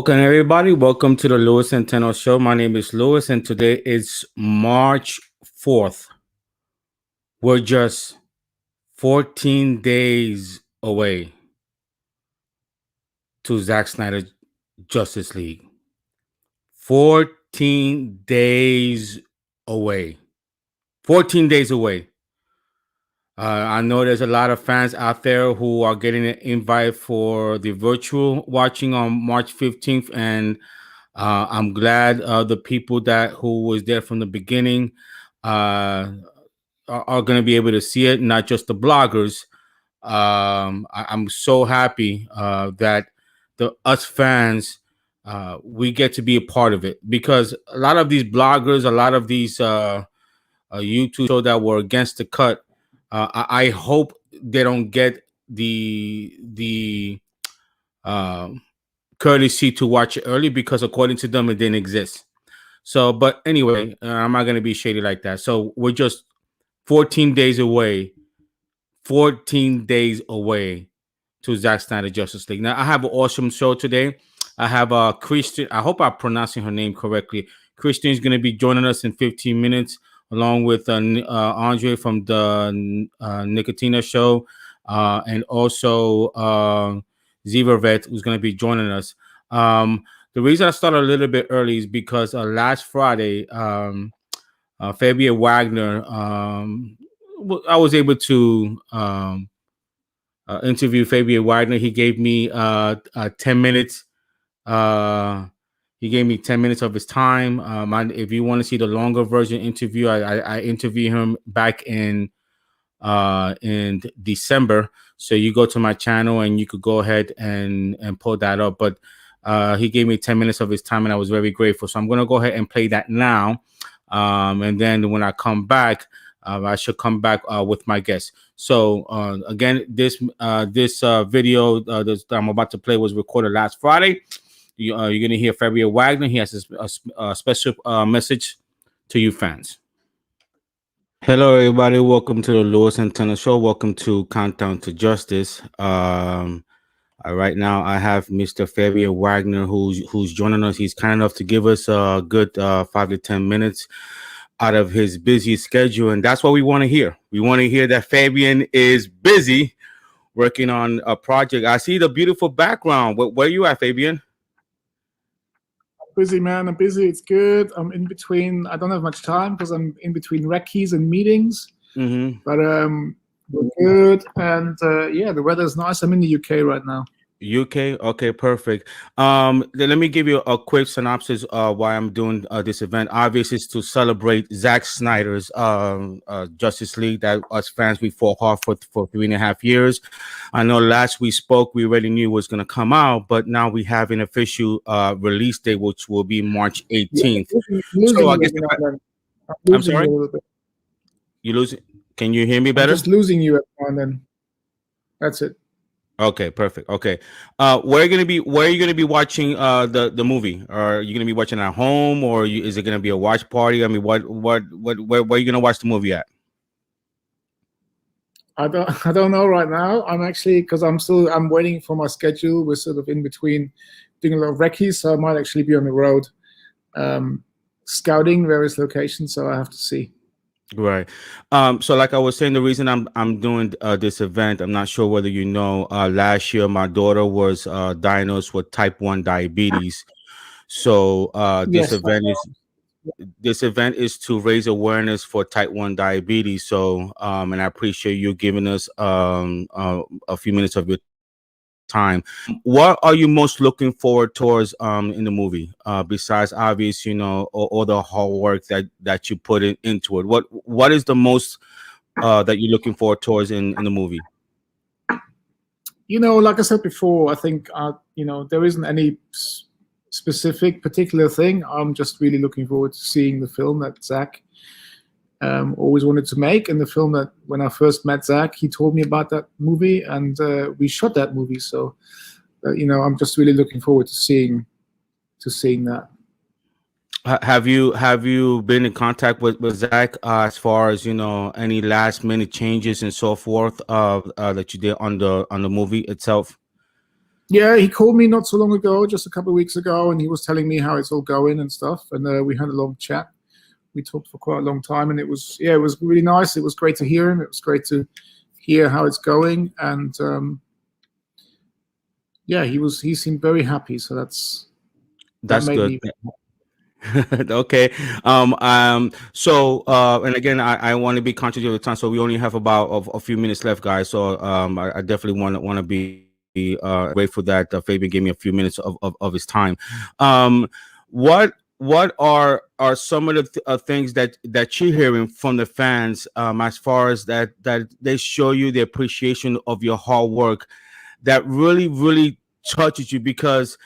Welcome, everybody. Welcome to the Lewis Centeno Show. My name is Lewis, and today is March 4th. We're just 14 days away to Zack Snyder Justice League. 14 days away. 14 days away. I know there's a lot of fans out there who are getting an invite for the virtual watching on March 15th, and I'm glad the people who was there from the beginning are going to be able to see it, not just the bloggers. I'm so happy that us fans we get to be a part of it, because a lot of these bloggers, a lot of these YouTube shows that were against the cut, I hope they don't get the courtesy to watch it early, because according to them it didn't exist. So, but anyway, I'm not going to be shady like that. So we're just 14 days away 14 days away to Zack Snyder Justice League. Now, I have an awesome show today. I have Christian. I hope I'm pronouncing her name correctly. Christian is going to be joining us in 15 minutes, along with Andre from the Nicotina show, and also Zivervet, who's going to be joining us. The reason I started a little bit early is because last Friday, Fabian Wagner, I was able to interview Fabian Wagner. He gave me 10 minutes. He gave me 10 minutes of his time. If you want to see the longer version interview, I interviewed him back in December. So you go to my channel and you could go ahead and pull that up. But he gave me 10 minutes of his time, and I was very grateful. So I'm going to go ahead and play that now. And then when I come back, I should come back with my guest. So again, this video that I'm about to play was recorded last Friday. You're going to hear Fabian Wagner. He has a special message to you fans. Hello, everybody. Welcome to the Lewis Centeno Show. Welcome to Countdown to Justice. Right now, I have Mr. Fabian Wagner, who's joining us. He's kind enough to give us a good 5 to 10 minutes out of his busy schedule, and that's what we want to hear. We want to hear that Fabian is busy working on a project. I see the beautiful background. Where are you at, Fabian? Busy, man. I'm busy. It's good. I'm in between. I don't have much time because I'm in between recce's and meetings. Mm-hmm. But we're good. And yeah, the weather's nice. I'm in the UK right now. UK, okay, perfect. Let me give you a quick synopsis why I'm doing this event. Obviously, it's to celebrate Zack Snyder's Justice League that us fans we fought hard for 3.5 years. I know last we spoke, we already knew it was going to come out, but now we have an official release date, which will be March 18th. So I guess I'm sorry. You losing? Can you hear me better? I'm just losing you every now and then. That's it. Okay, perfect. Okay, where are you gonna be watching the movie? Are you gonna be watching at home, or is it gonna be a watch party? I mean, where are you gonna watch the movie at? I don't know right now. I'm actually, because I'm waiting for my schedule. We're sort of in between doing a lot of recce's, so I might actually be on the road, scouting various locations. So I have to see. Right. So like I was saying, the reason I'm doing this event, I'm not sure whether you know, last year my daughter was diagnosed with type 1 diabetes. So this event is to raise awareness for type 1 diabetes. So and I appreciate you giving us a few minutes of your time. What are you most looking forward towards in the movie, besides obvious, all the hard work that you put into it? What is the most that you're looking forward towards in the movie? Like I said before, I think there isn't any specific particular thing. I'm just really looking forward to seeing the film that Zack always wanted to make, and the film that when I first met Zack, he told me about that movie, and we shot that movie. So, I'm just really looking forward to seeing that. Have you been in contact with Zack as far as any last minute changes and so forth that you did on the movie itself? Yeah, he called me not so long ago, just a couple of weeks ago, and he was telling me how it's all going and stuff. And we had a long chat. We talked for quite a long time, and it was really nice. It was great to hear him. It was great to hear how it's going, and he seemed very happy. So that That's made good. me. Okay. So and again, I want to be conscious of the time, so we only have about a few minutes left, guys. So I definitely want to be grateful that Fabian gave me a few minutes of his time. um what are some of the things that you're hearing from the fans, as far as that they show you the appreciation of your hard work, that really touches you? Because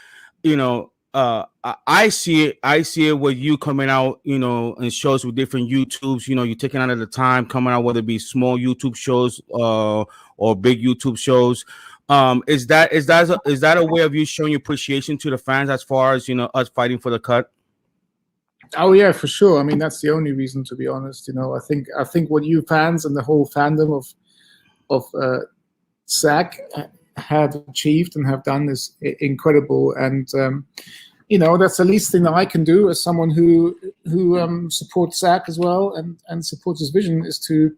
I see it. I see it with you coming out, in shows with different YouTubes. You're taking out of the time coming out, whether it be small YouTube shows or big YouTube shows. Is that a way of you showing your appreciation to the fans, as far as us fighting for the cut? Oh yeah, for sure. I mean, that's the only reason, to be honest. I think what you fans and the whole fandom of Zack have achieved and have done is incredible, and that's the least thing that I can do as someone who supports Zack as well and supports his vision, is to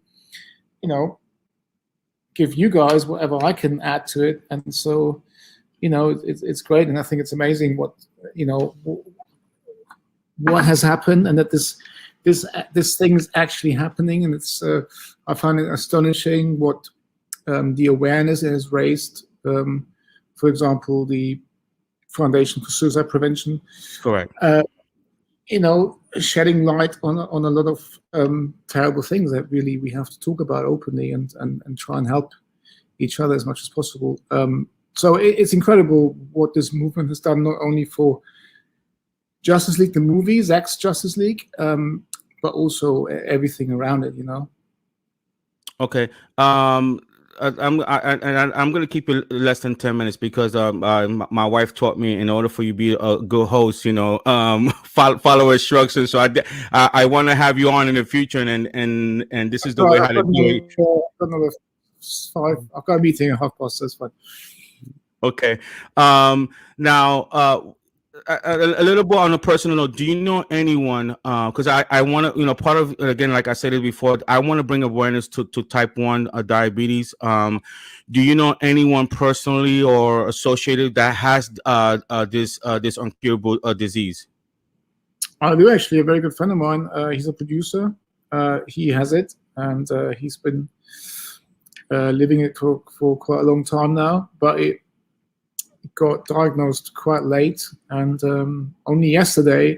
give you guys whatever I can add to it. And so it's great, and I think it's amazing what has happened, and that this thing is actually happening. And it's I find it astonishing what the awareness it has raised. For example, the Foundation for Suicide Prevention, Correct. Shedding light on a lot of terrible things that really we have to talk about openly and try and help each other as much as possible. So it's incredible what this movement has done, not only for Justice League, the movie, Zack's Justice League, but also everything around it. Okay. I'm going to keep it less than 10 minutes, because my wife taught me, in order for you to be a good host, follow instructions. So I want to have you on in the future, and this is the way how to do it. I've got a meeting at 5:30. That's fine. Okay. Now, a little bit on a personal note, do you know anyone, because I want to, part of, again, like I said it before, I want to bring awareness to type 1 diabetes. Do you know anyone personally or associated that has this uncurable disease? I do, actually. A very good friend of mine. He's a producer. He has it, and he's been living it for quite a long time now, but it got diagnosed quite late, and only yesterday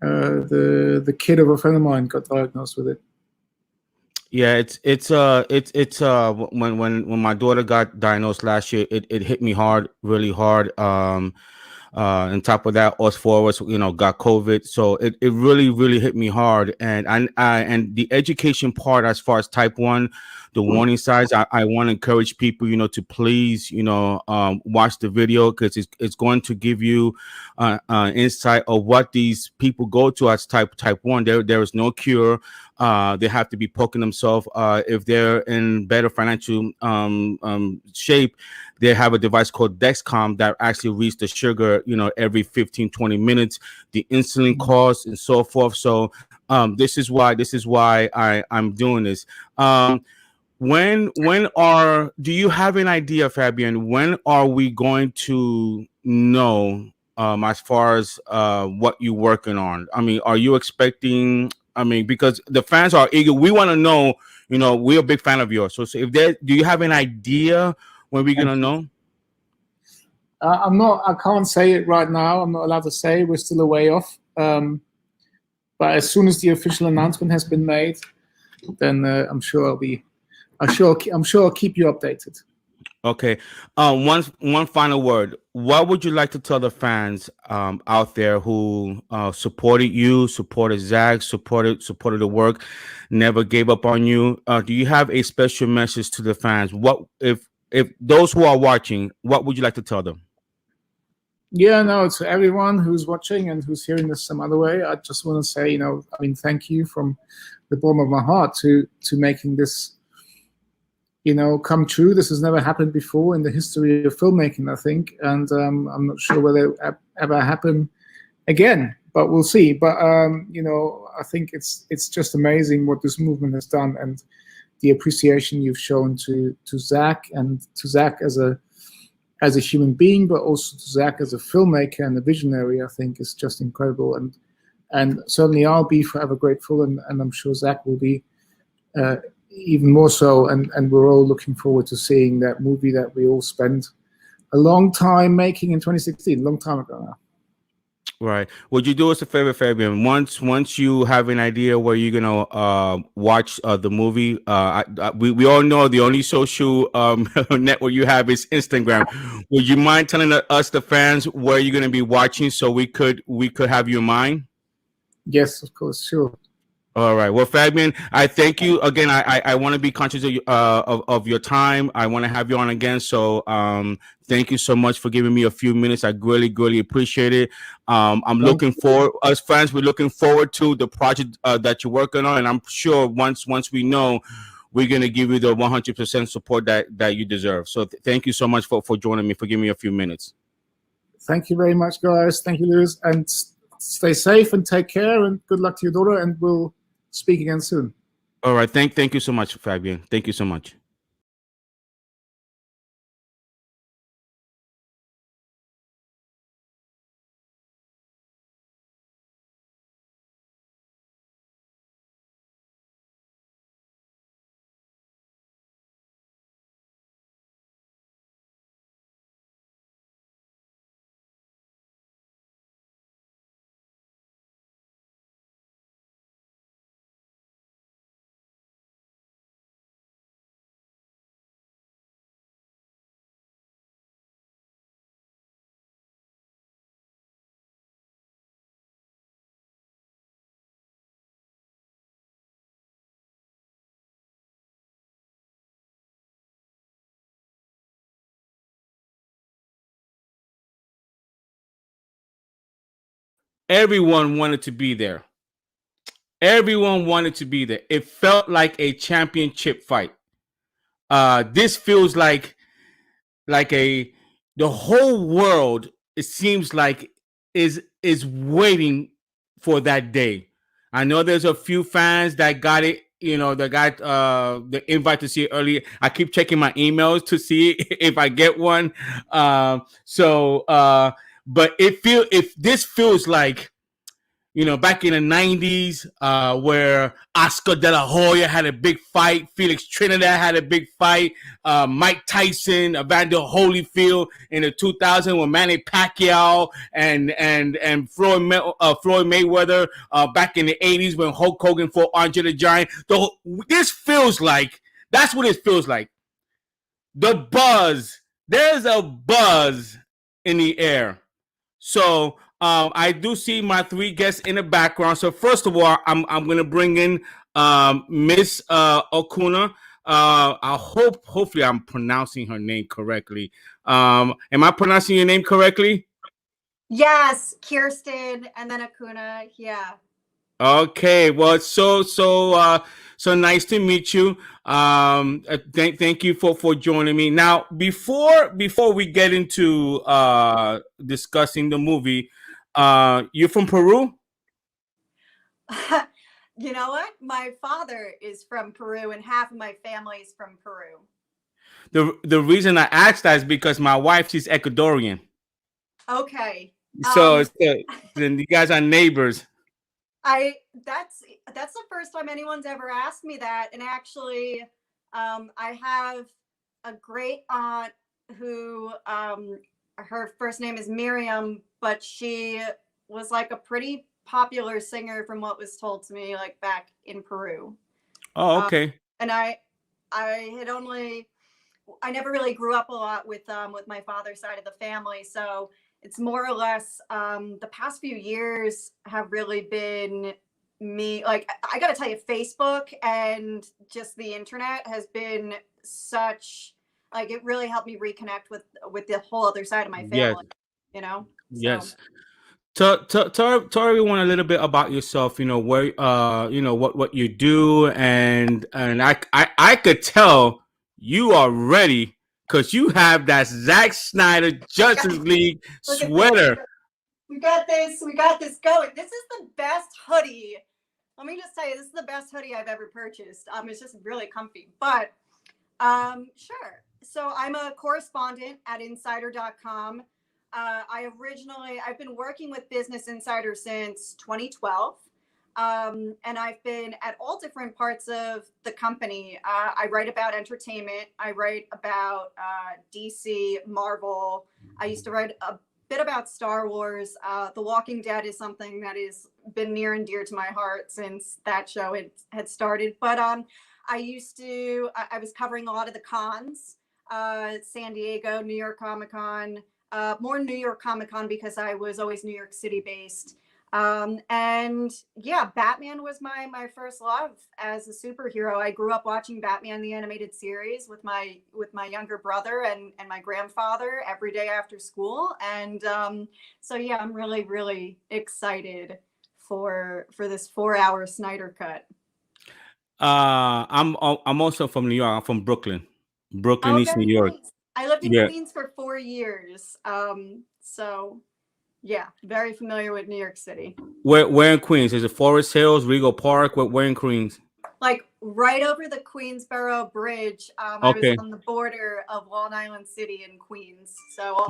the kid of a friend of mine got diagnosed with it. Yeah, it's when my daughter got diagnosed last year, it hit me hard, really hard. On top of that, us four of us, got COVID, so it really hit me hard. And and the education part, as far as type 1, the warning signs, I want to encourage people, to please, watch the video, because it's going to give you insight of what these people go to as type 1. There is no cure. They have to be poking themselves. If they're in better financial shape, they have a device called Dexcom that actually reads the sugar, every 15-20 minutes, the insulin cost, and so forth. So this is why I'm doing this. Do you have an idea, Fabian, when are we going to know, as far as what you're working on? I mean, are you expecting, because the fans are eager, we want to know, we're a big fan of yours. So if do you have an idea when we're gonna know? I can't say it right now. I'm not allowed to say. We're still a way off. But as soon as the official announcement has been made, then I'm sure I'll keep you updated. Okay. One final word. What would you like to tell the fans out there who supported you, supported Zack, supported the work, never gave up on you? Do you have a special message to the fans? What if those who are watching, what would you like to tell them? Yeah, no, to everyone who's watching and who's hearing this some other way, I just want to say, thank you from the bottom of my heart to making this come true. This has never happened before in the history of filmmaking, I think, and I'm not sure whether it ever happen again, but we'll see. But I think it's just amazing what this movement has done, and the appreciation you've shown to Zack, and to Zack as a human being, but also to Zack as a filmmaker and a visionary, I think is just incredible. And certainly I'll be forever grateful, and I'm sure Zack will be even more so. And we're all looking forward to seeing that movie that we all spent a long time making in 2016, long time ago now. Right. Would you do us a favor, Fabian? Once you have an idea where you're gonna watch the movie, we all know the only social network you have is Instagram. Would you mind telling us, the fans, where you're gonna be watching, so we could have you in mind? Yes, of course, sure. All right. Well, Fabian, I thank you again. I want to be conscious of your time. I want to have you on again. So thank you so much for giving me a few minutes. I really appreciate it. I'm looking forward, us fans, we're looking forward to the project that you're working on, and I'm sure once we know, we're gonna give you the 100% support that you deserve. So thank you so much for joining me, for giving me a few minutes. Thank you very much, guys. Thank you, Lewis, and stay safe and take care, and good luck to your daughter, and we'll speak again soon. All right. Thank you so much, Fabian. Thank you so much. Everyone wanted to be there. Everyone wanted to be there. It felt like a championship fight. This feels like a the whole world, it seems like, is waiting for that day. I know there's a few fans that got it, that got the invite to see it early. I keep checking my emails to see if I get one. But if this feels like, back in the 90s, where Oscar De La Hoya had a big fight, Felix Trinidad had a big fight, Mike Tyson, Evander Holyfield in the 2000s, when Manny Pacquiao and Floyd Mayweather, back in the 80s when Hulk Hogan fought Andre the Giant. This feels like, that's what it feels like. The buzz, there's a buzz in the air. So I do see my three guests in the background. So first of all, I'm going to bring in Miss Okuna. Hopefully I'm pronouncing her name correctly. Am I pronouncing your name correctly? Yes, Kirsten and then Akuna. Yeah. Okay. Well, it's so nice to meet you. Thank you for joining me. Now, before we get into discussing the movie, you're from Peru? You know what? My father is from Peru and half of my family is from Peru. The reason I asked that is because my wife, she's Ecuadorian. Okay. So then you guys are neighbors. That's the first time anyone's ever asked me that. And actually, I have a great aunt who her first name is Miriam, but she was like a pretty popular singer from what was told to me, like back in Peru. Oh, okay. And I never really grew up a lot with my father's side of the family, so it's more or less the past few years have really been me. Like, I gotta tell you, Facebook and just the internet has been such, like, it really helped me reconnect with the whole other side of my family. Yes. Yes. Tell everyone a little bit about yourself. Where what you do, and I could tell you are ready because you have that Zack Snyder Justice League Look at this. sweater. We got this. We got this going. This is the best hoodie. Let me just tell you, this is the best hoodie I've ever purchased. It's just really comfy. But sure. So I'm a correspondent at insider.com. I've been working with Business Insider since 2012. And I've been at all different parts of the company. I write about entertainment. I write about DC, Marvel. I used to write a bit about Star Wars. The Walking Dead is something that has been near and dear to my heart since that show had started. But I was covering a lot of the cons, San Diego, New York Comic Con, more New York Comic Con because I was always New York City based. And yeah, Batman was my first love as a superhero. I grew up watching Batman the animated series with my younger brother and my grandfather every day after school. And so yeah, I'm really, really excited for this 4-hour Snyder cut. I'm also from New York. I'm from Brooklyn, East New York. Nice. I lived in Yeah. Queens for 4 years. So yeah, very familiar with New York City. Where in Queens? Is it Forest Hills, Regal Park? Where in Queens? Like right over the Queensboro Bridge. I was on the border of Long Island City in Queens. So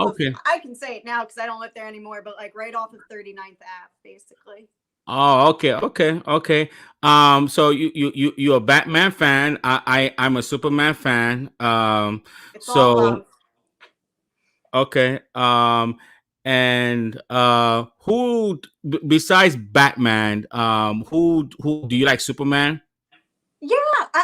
I can say it now because I don't live there anymore, but like right off of 39th Ave, basically. Oh, okay. So you're a Batman fan. I'm a Superman fan. It's all love. Okay. And who besides Batman? Who do you like? Superman? Yeah,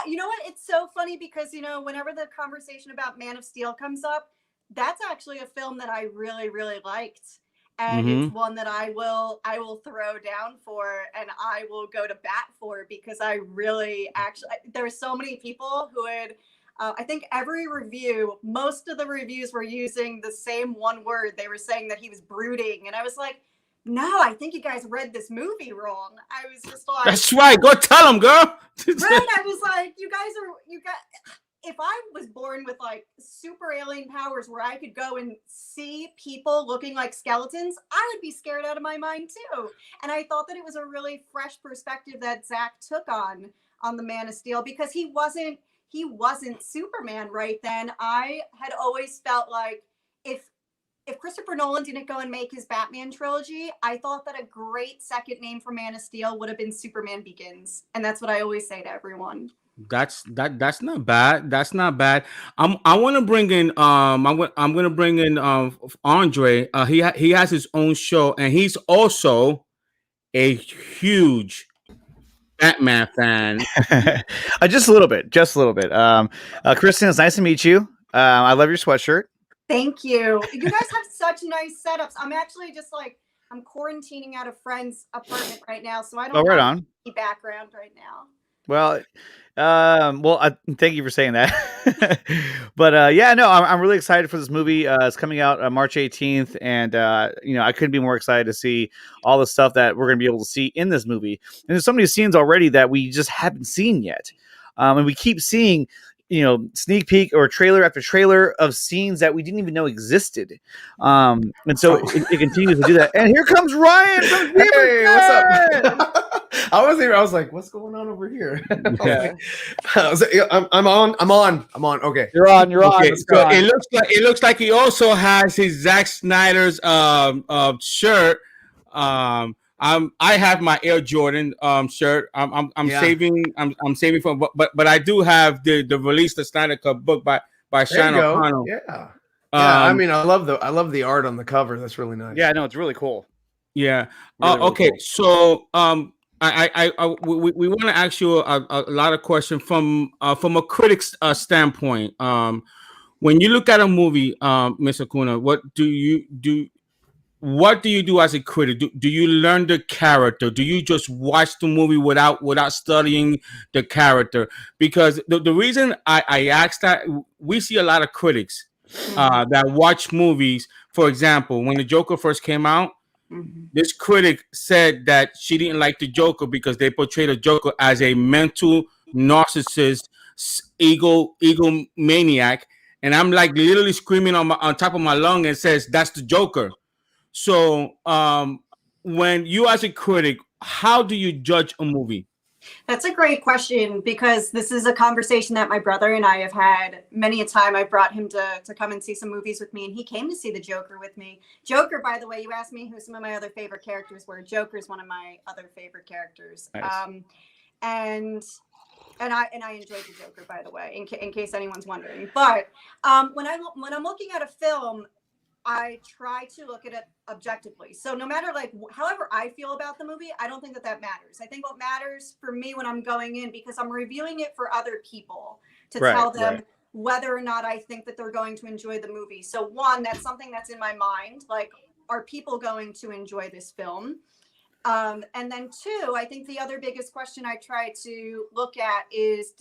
you know what? It's so funny because whenever the conversation about Man of Steel comes up, that's actually a film that I really, really liked, and it's one that I will throw down for, and I will go to bat for because I really there are so many people who had. I think most of the reviews were using the same one word. They were saying that he was brooding. And I was like, no, I think you guys read this movie wrong. I was just like, that's right. Go tell them, girl. Right. I was like, if I was born with like super alien powers where I could go and see people looking like skeletons, I would be scared out of my mind too. And I thought that it was a really fresh perspective that Zack took on the Man of Steel because he wasn't Superman right then. I had always felt like if Christopher Nolan didn't go and make his Batman trilogy, I thought that a great second name for Man of Steel would have been Superman Begins, and that's what I always say to everyone. That's not bad. That's not bad. I want to bring in I'm going to bring in Andre. He has his own show, and he's also a huge Batman fan. Just a little bit. Kristen, it's nice to meet you. I love your sweatshirt. Thank you. You guys have such nice setups. I'm actually just like I'm quarantining at a friend's apartment right now, so I don't have any background right now. Well, thank you for saying that. But yeah, no, I'm really excited for this movie. It's coming out March 18th, and I couldn't be more excited to see all the stuff that we're going to be able to see in this movie. And there's so many scenes already that we just haven't seen yet, and we keep seeing sneak peek or trailer after trailer of scenes that we didn't even know existed. And so it continues to do that. And here comes Ryan from Hey, what's up? I was like, what's going on over here? Yeah. I'm on. Okay. You're on. Okay, so it looks like he also has his Zack Snyder's shirt. I have my Air Jordan shirt. I'm saving for, but I do have the release the Snyder Cut book by Sean O'Connell. Yeah. I mean, I love the art on the cover. That's really nice. Yeah, no, it's really cool. Yeah. Really okay. cool. So we want to ask you a lot of questions from a critic's standpoint. When you look at a movie, Mr. Kuna, what do you do? What do you do as a critic? Do you learn the character? Do you just watch the movie without studying the character? Because the reason I asked that, we see a lot of critics that watch movies. For example, when the Joker first came out, this critic said that she didn't like the Joker because they portrayed the Joker as a mental narcissist ego maniac, and I'm like literally screaming on top of my lung and says that's the Joker. So when you as a critic, how do you judge a movie? That's a great question, because this is a conversation that my brother and I have had many a time. I brought him to come and see some movies with me, and he came to see the Joker with me. Joker, by the way, you asked me who some of my other favorite characters were. Joker is one of my other favorite characters. Nice. And I enjoyed the Joker, by the way, in case anyone's wondering. But when I'm looking at a film, I try to look at it objectively. So no matter like however I feel about the movie, I don't think that matters. I think what matters for me when I'm going in, because I'm reviewing it for other people to tell them whether or not I think that they're going to enjoy the movie. So one, that's something that's in my mind. Like, are people going to enjoy this film? And then two, I think the other biggest question I try to look at is,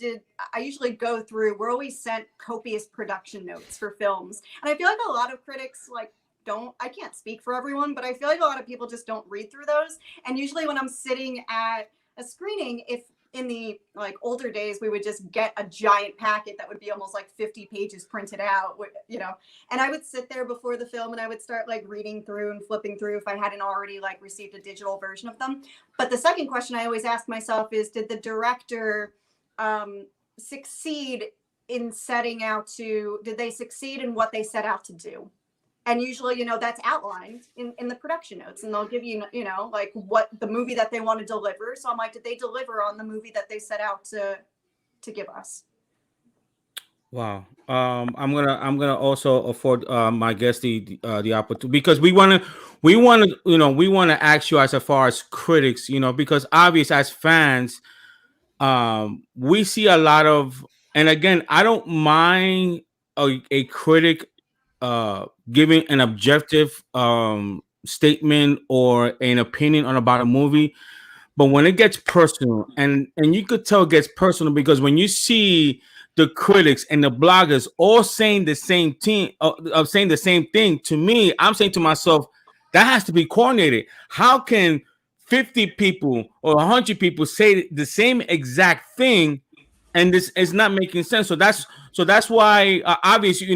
I usually go through, we're always sent copious production notes for films. And I feel like a lot of critics I can't speak for everyone, but I feel like a lot of people just don't read through those. And usually when I'm sitting at a screening, if in the older days, we would just get a giant packet that would be almost like 50 pages printed out, and I would sit there before the film and I would start reading through and flipping through if I hadn't already received a digital version of them. But the second question I always ask myself is, did the director succeed in did they succeed in what they set out to do? And usually, that's outlined in the production notes, and they'll give you, what the movie that they want to deliver. So I'm like, did they deliver on the movie that they set out to give us? Wow. I'm gonna also afford my guest the opportunity, because we want to ask you as far as critics, because obviously as fans, we see a lot of, and again, I don't mind a critic giving an objective statement or an opinion about a movie, but when it gets personal, and you could tell it gets personal, because when you see the critics and the bloggers all saying the same thing, saying the same thing, to me, I'm saying to myself, that has to be coordinated. How can 50 people or 100 people say the same exact thing, and this is not making sense? So that's why obviously,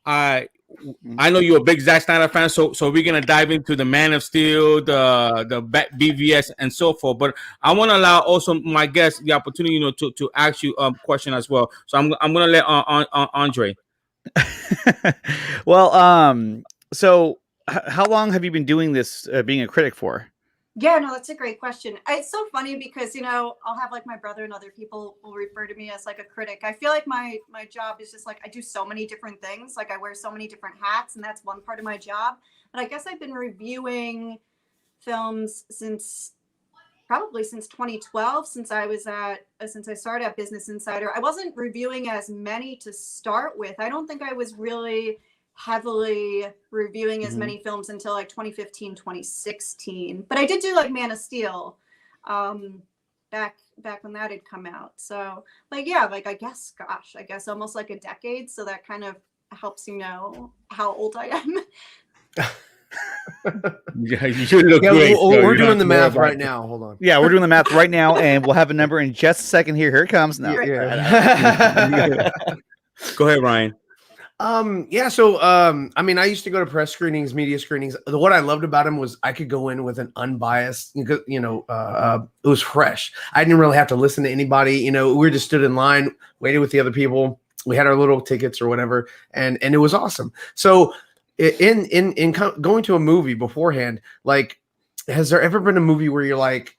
I know you're a big Zack Snyder fan, so we're gonna dive into the Man of Steel, the BVS, and so forth. But I want to allow also my guests the opportunity, to ask you a question as well. So I'm gonna let Andre. Well, so how long have you been doing this, being a critic for? Yeah, no, that's a great question. It's so funny because, I'll have my brother and other people will refer to me as a critic. I feel like my job is just I do so many different things. I wear so many different hats, and that's one part of my job. But I guess I've been reviewing films probably since 2012, since I started at Business Insider. I wasn't reviewing as many to start with. I don't think I was really heavily reviewing as many films until 2015, 2016. But I did do Man of Steel back when that had come out. So I guess almost a decade. So that kind of helps how old I am. Yeah, you look great. We're doing the math right now. Hold on. Yeah, we're doing the math right now, and we'll have a number in just a second here. Here it comes now. Yeah. Go ahead, Ryan. So I used to go to press screenings, media screenings. What I loved about them was I could go in with an unbiased, it was fresh. I didn't really have to listen to anybody. We just stood in line, waited with the other people. We had our little tickets or whatever, and it was awesome. So in going to a movie beforehand, has there ever been a movie where you're like,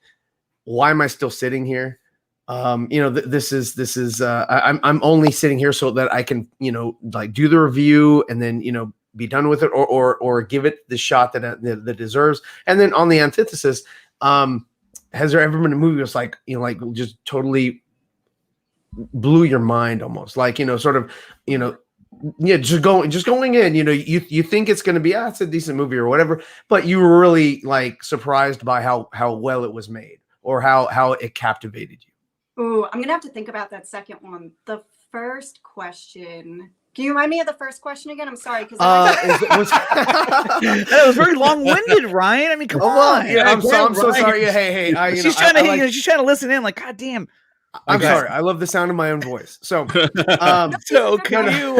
why am I still sitting here? This is I'm only sitting here so that I can do the review and then be done with it, or give it the shot that it deserves. And then on the antithesis, has there ever been a movie that's just totally blew your mind, almost just going in, you think it's going to be it's a decent movie or whatever, but you were really surprised by how well it was made, or how it captivated you. Ooh, I'm gonna have to think about that second one. The first question. Can you remind me of the first question again? I'm sorry, because that was very long-winded, Ryan. I mean, come on. Yeah, I'm so sorry. Hey, she's trying to listen in. God damn. I'm Okay. sorry. I love the sound of my own voice. So, So can you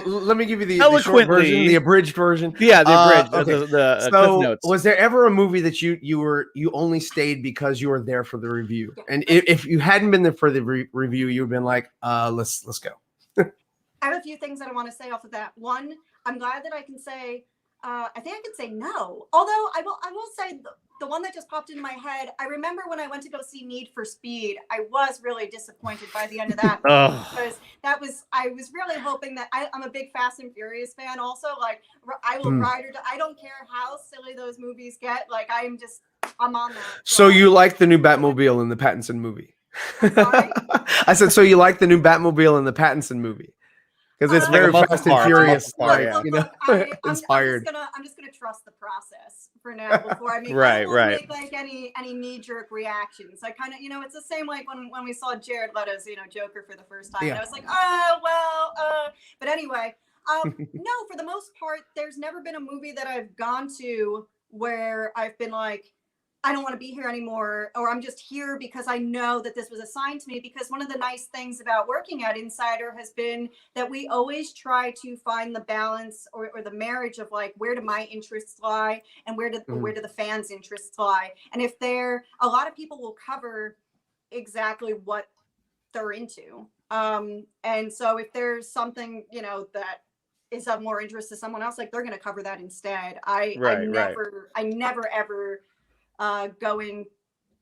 let me give you the short Eloquently. version, the abridged version. the abridged Okay. the Cliff So, Notes. was there ever a movie that you only stayed because you were there for the review? And if you hadn't been there for the review, you've been like, let's go. I have a few things that I want to say off of that. One, I'm glad that I can say, I think I can say no. Although I will say the one that just popped into my head. I remember when I went to go see Need for Speed, I was really disappointed by the end of that because I was really hoping that I'm a big Fast and Furious fan. Also, like I will ride or die. I don't care how silly those movies get. Like I'm on that. So you like the new Batmobile in the Pattinson movie? I'm sorry? I said, so you like the new Batmobile in the Pattinson movie? Because it's Like a very muscle Fast and car, Furious, muscle car, like, yeah. you know, inspired. I'm just gonna trust the process for now before I make Right, I won't right. make like any knee-jerk reactions. I kind of, it's the same like when we saw Jared Leto's Joker for the first time. Yeah. And I was like, oh well, but anyway, no, for the most part, there's never been a movie that I've gone to where I've been like, I don't want to be here anymore, or I'm just here because I know that this was assigned to me. Because one of the nice things about working at Insider has been that we always try to find the balance or the marriage of like, where do my interests lie and where do the fans' interests lie? And if a lot of people will cover exactly what they're into. And so if there's something, that is of more interest to someone else, like they're going to cover that instead. I never ever going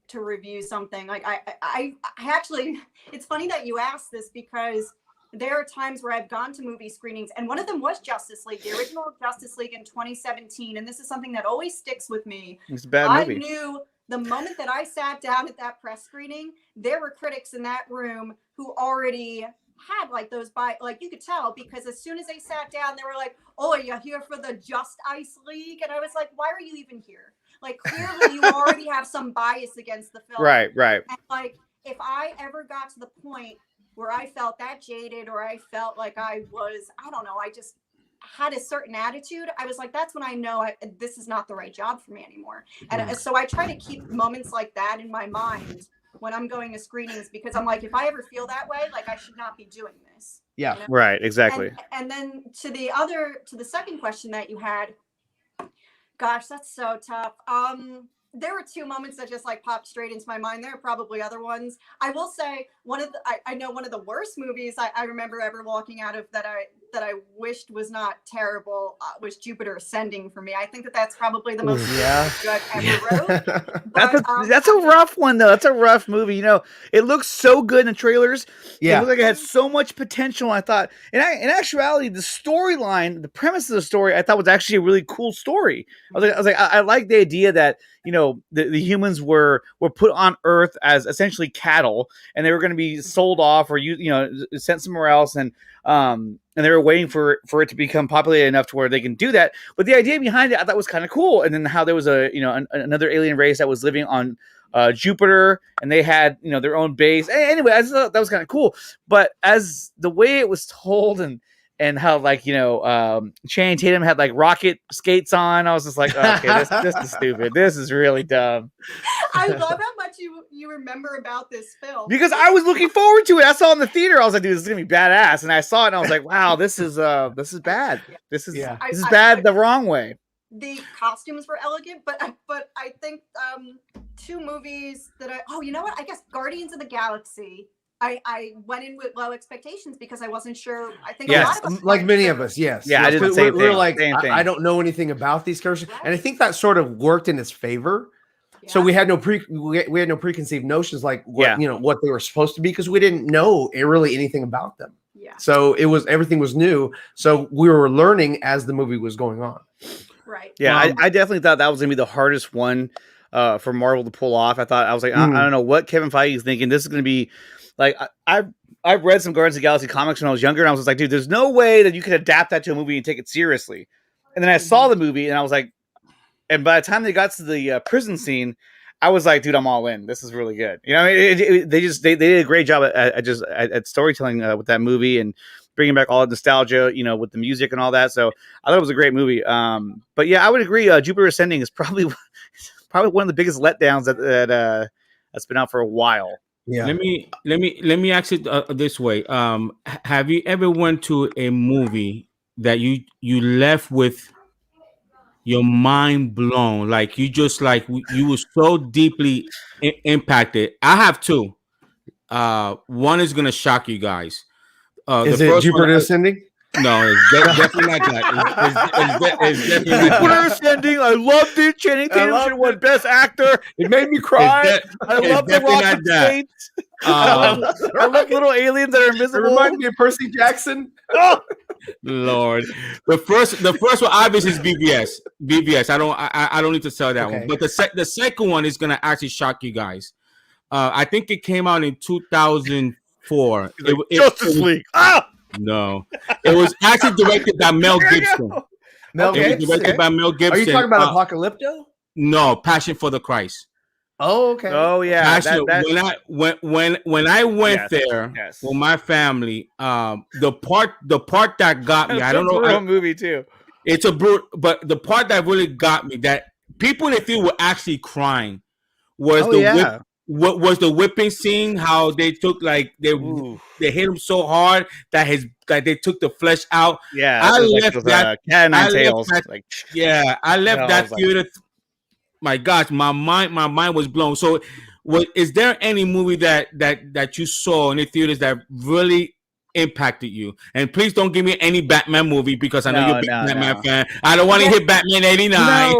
to review something like I actually, it's funny that you asked this because there are times where I've gone to movie screenings, and one of them was Justice League, the original Justice League in 2017, and this is something that always sticks with me. It's a bad movie. I knew the moment that I sat down at that press screening, there were critics in that room who already had like those you could tell, because as soon as they sat down, they were like, oh, you're here for the Just Ice League? And I was like, why are you even here? Like, clearly you already have some bias against the film. Right. And like, if I ever got to the point where I felt that jaded, or I felt like I just had a certain attitude, I was like, that's when I know this is not the right job for me anymore. And so I try to keep moments like that in my mind when I'm going to screenings, because I'm like, if I ever feel that way, like I should not be doing this. Yeah. Right. Exactly. And then to the second question that you had, gosh, that's so tough. There were two moments that just like popped straight into my mind. There are probably other ones. I will say I know one of the worst movies I remember ever walking out of that I wished was not terrible was Jupiter Ascending for me. I think that's probably the most I've ever wrote. That's a rough one though. That's a rough movie. It looks so good in the trailers. Yeah. It looked like it had so much potential. I thought, in actuality, the storyline, the premise of the story, I thought was actually a really cool story. I like the idea that the humans were put on Earth as essentially cattle, and they were going to be sold off or sent somewhere else, and they were waiting for it to become populated enough to where they can do that. But the idea behind it, I thought was kind of cool. And then how there was another alien race that was living on Jupiter, and they had their own base. Anyway, I thought that was kind of cool. But as the way it was told and how Channing Tatum had like rocket skates on, I was just like, okay, this is stupid. This is really dumb. I love how much you remember about this film, because I was looking forward to it. I saw it in the theater. I was like, dude, this is gonna be badass. And I saw it and I was like, wow, this is bad. This is bad the wrong way. The costumes were elegant, but I think two movies that you know what? I guess Guardians of the Galaxy. I went in with low expectations because I wasn't sure. I think a lot of us, like many of us, yes. Yeah, I did the same thing. We're like, Same thing. I don't know anything about these characters, and I think that sort of worked in its favor. Yeah. So we had no preconceived notions like what what they were supposed to be, because we didn't know really anything about them. Yeah. So everything was new. So we were learning as the movie was going on. Right. Yeah, I definitely thought that was gonna be the hardest one for Marvel to pull off. I was like, I don't know what Kevin Feige is thinking. This is gonna be like I've read some Guardians of the Galaxy comics when I was younger, and I was just like, dude, there's no way that you could adapt that to a movie and take it seriously. And then I saw the movie, and I was like, and by the time they got to the prison scene, I was like, dude, I'm all in. This is really good. They did a great job at storytelling with that movie and bringing back all the nostalgia, with the music and all that. So I thought it was a great movie. But yeah, I would agree. Jupiter Ascending is probably one of the biggest letdowns that that's been out for a while. Yeah. Let me ask it this way. Have you ever went to a movie that you left with your mind blown? Like you just like you were so deeply impacted. I have two. One is gonna shock you guys. Is The it first one, Jupiter Ascending? no, it's definitely not that. It's definitely not Jupiter that. Ascending. I loved it. Channing Tatum should have won Best Actor. It made me It's, cry. I it's love the definitely rock not of that. space. I love little aliens that are It invisible. reminded me of Percy Jackson. Oh, Lord, the first one obviously is BVS. BVS. I don't need to sell that one. Okay. But the second one is gonna actually shock you guys. I think it came out in 2004. Justice League. Ah! No, it was actually directed by Mel Gibson. Mel It was Gibson. directed by Mel Gibson. Are you talking about Apocalypto? No, Passion for the Christ. Oh, okay. Oh yeah. Passion. When I went there yes. with my family, the part that got me, I don't know. It's a movie too. It's a brute, but the part that really got me, that people in the theater were actually crying, was what was the whipping scene? How they took they hit him so hard that they took the flesh out. Yeah, I left that cat and nine tails. I left that theater. My gosh, my mind was blown. So, is there any movie that you saw in the theaters that really impacted you? And please don't give me any Batman movie, because I know you're a big Batman fan. I don't want to hit Batman 89.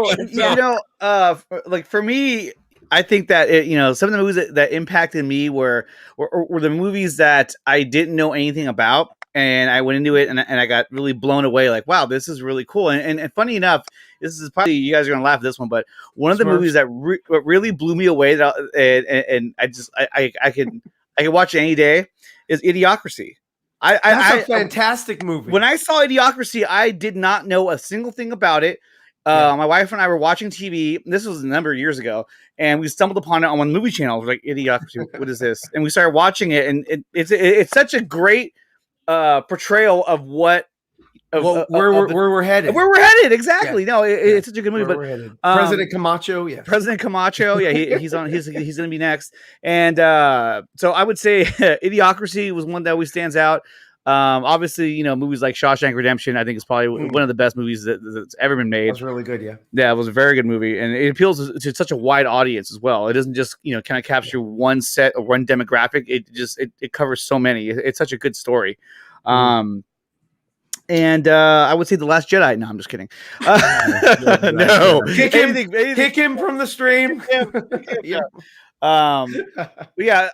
Like for me, I think that some of the movies that impacted me were the movies that I didn't know anything about, and I went into it and I got really blown away. Like, wow, this is really cool. And funny enough, this is probably, you guys are gonna laugh at this one, but one of the movies that really blew me away, and I could watch it any day, is Idiocracy. That's a fantastic movie. When I saw Idiocracy, I did not know a single thing about it. My wife and I were watching TV. This was a number of years ago, and we stumbled upon it on one movie channel. We're like, Idiocracy, what is this? And we started watching it, and it's such a great portrayal of where we're headed. Where we're headed, exactly. Yeah. No, it's such a good movie. President Camacho, President Camacho, he's on. He's going to be next, and so I would say Idiocracy was one that always stands out. Obviously, movies like Shawshank Redemption, I think is probably one of the best movies that's ever been made. It was really good, yeah. Yeah, it was a very good movie, and it appeals to such a wide audience as well. It doesn't just kind of capture one set or one demographic. It covers so many. It's such a good story. And I would say The Last Jedi. No, I'm just kidding. No, kick him from the stream. Yeah. But yeah,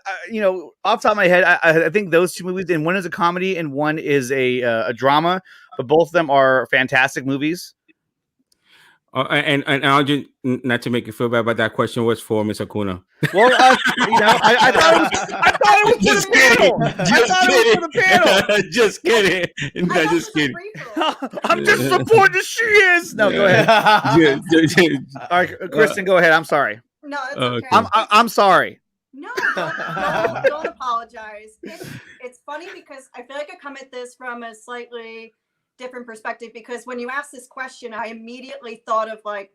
off the top of my head, I think those two movies, and one is a comedy and one is a drama, but both of them are fantastic movies. And I'll just, not to make you feel bad, but that question was for Miss Acuna. Well, I thought it was Just for the panel. Just kidding. No, just kidding. I'm just supporting the she is. No, go ahead. All right, Kristen, go ahead. I'm sorry. No, it's okay. I'm sorry. No, don't apologize. It's funny because I feel like I come at this from a slightly different perspective, because when you asked this question, I immediately thought of like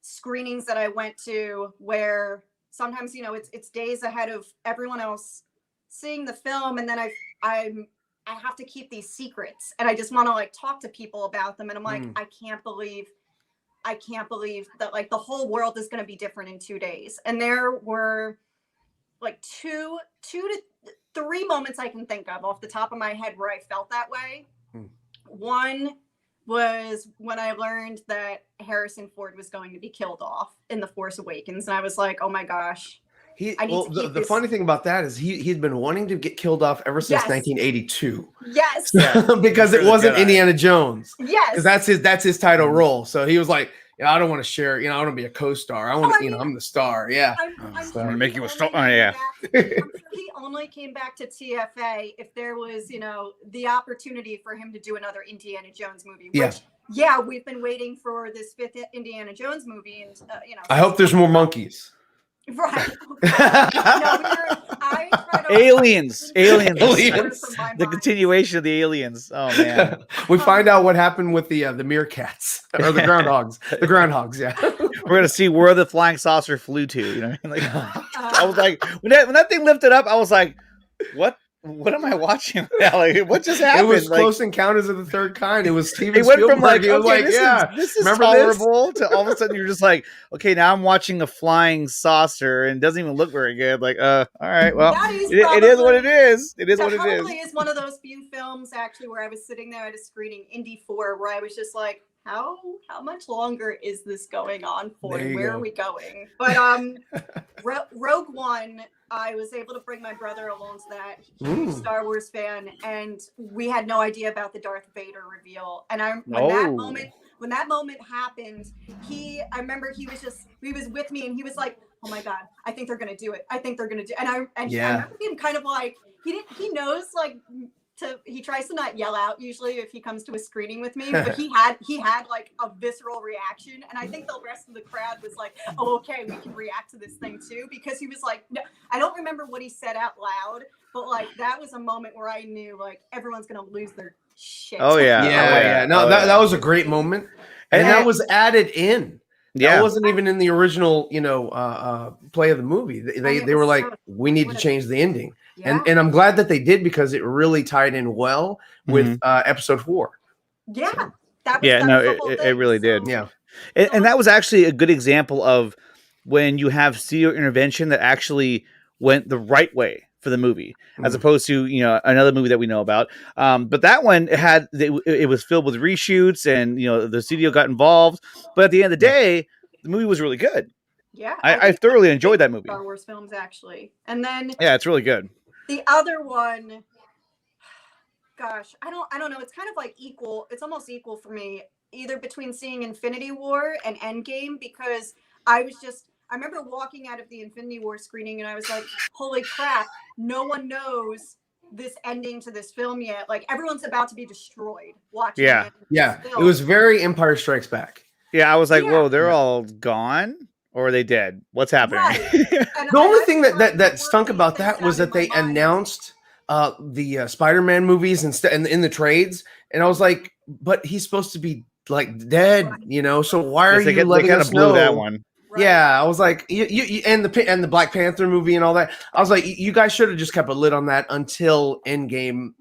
screenings that I went to where sometimes it's days ahead of everyone else seeing the film, and then I have to keep these secrets, and I just want to like talk to people about them, and I'm like, I can't believe that like the whole world is going to be different in 2 days. And there were like two to three moments I can think of off the top of my head where I felt that way. One was when I learned that Harrison Ford was going to be killed off in The Force Awakens, and I was like, oh my gosh. The funny thing about that is he'd been wanting to get killed off ever since 1982. Yes. Because it wasn't Indiana Jones. Yes. Because that's his title role. So he was like, I don't want to share, I don't want to be a co-star. I want to, I'm the star. Yeah. I'm sure make you a star. Oh, yeah. I'm sure he only came back to TFA if there was, the opportunity for him to do another Indiana Jones movie. Which, we've been waiting for this fifth Indiana Jones movie, and I hope there's more monkeys. Right. I try to Aliens. Aliens. From my The mind. continuation of the aliens. Oh man. We find out what happened with the meerkats or the groundhogs. The groundhogs, yeah. We're gonna see where the flying saucer flew to. You know what I mean? Like, I was Uh, like, when that thing lifted up, I was like, what am I watching? Like, what just happened? It was Like, Close Encounters of the Third Kind. It was Steven it went Spielberg. from like, He was okay, like, yeah, this is remember this? tolerable to all of a sudden you're just like, okay, now I'm watching a flying saucer and it doesn't even look very good. Like, all right, well, That is it is what it probably- is. It is that what it is. probably is one of those few films actually where I was sitting there at a screening, Indy 4, where I was just like, how much longer is this going on for? There And you where go. are we going? But Rogue One, I was able to bring my brother along to that. He's a Star Wars fan, and we had no idea about the Darth Vader reveal. And when that moment happened, I remember he was with me, and he was like, "Oh my God, I think they're gonna do it. I think they're gonna do." I remember him kind of like he knows like. He tries to not yell out usually if he comes to a screening with me, but he had like a visceral reaction, and I think the rest of the crowd was like, "Oh, okay, we can react to this thing too," because he was like, no, I don't remember what he said out loud, but like that was a moment where I knew like everyone's gonna lose their shit. Oh yeah, Yeah. No, that was a great moment, and that was added in. That wasn't even in the original, play of the movie. They were like, we need to change the ending. Yeah. And I'm glad that they did because it really tied in well with episode 4. Yeah. It really did. Yeah. And that was actually a good example of when you have studio intervention that actually went the right way for the movie, as opposed to another movie that we know about. But that one it was filled with reshoots, and the studio got involved. But at the end of the day, the movie was really good. Yeah, I thoroughly enjoyed that movie. Star Wars films, actually, and then it's really good. The other one, gosh, I don't know. It's kind of like equal. It's almost equal for me, either between seeing Infinity War and Endgame, because I remember walking out of the Infinity War screening and I was like, holy crap, no one knows this ending to this film yet. Like everyone's about to be destroyed watching it was very Empire Strikes Back. I was like, whoa, they're all gone, or are they dead? What's happening? Right. The only thing that stunk about that was that they announced the Spider-Man movies and in the trades, and I was like, but he's supposed to be like dead, so why are you letting us know that one? Right. Yeah, I was like, you and the Black Panther movie and all that. I was like, you guys should have just kept a lid on that until Endgame,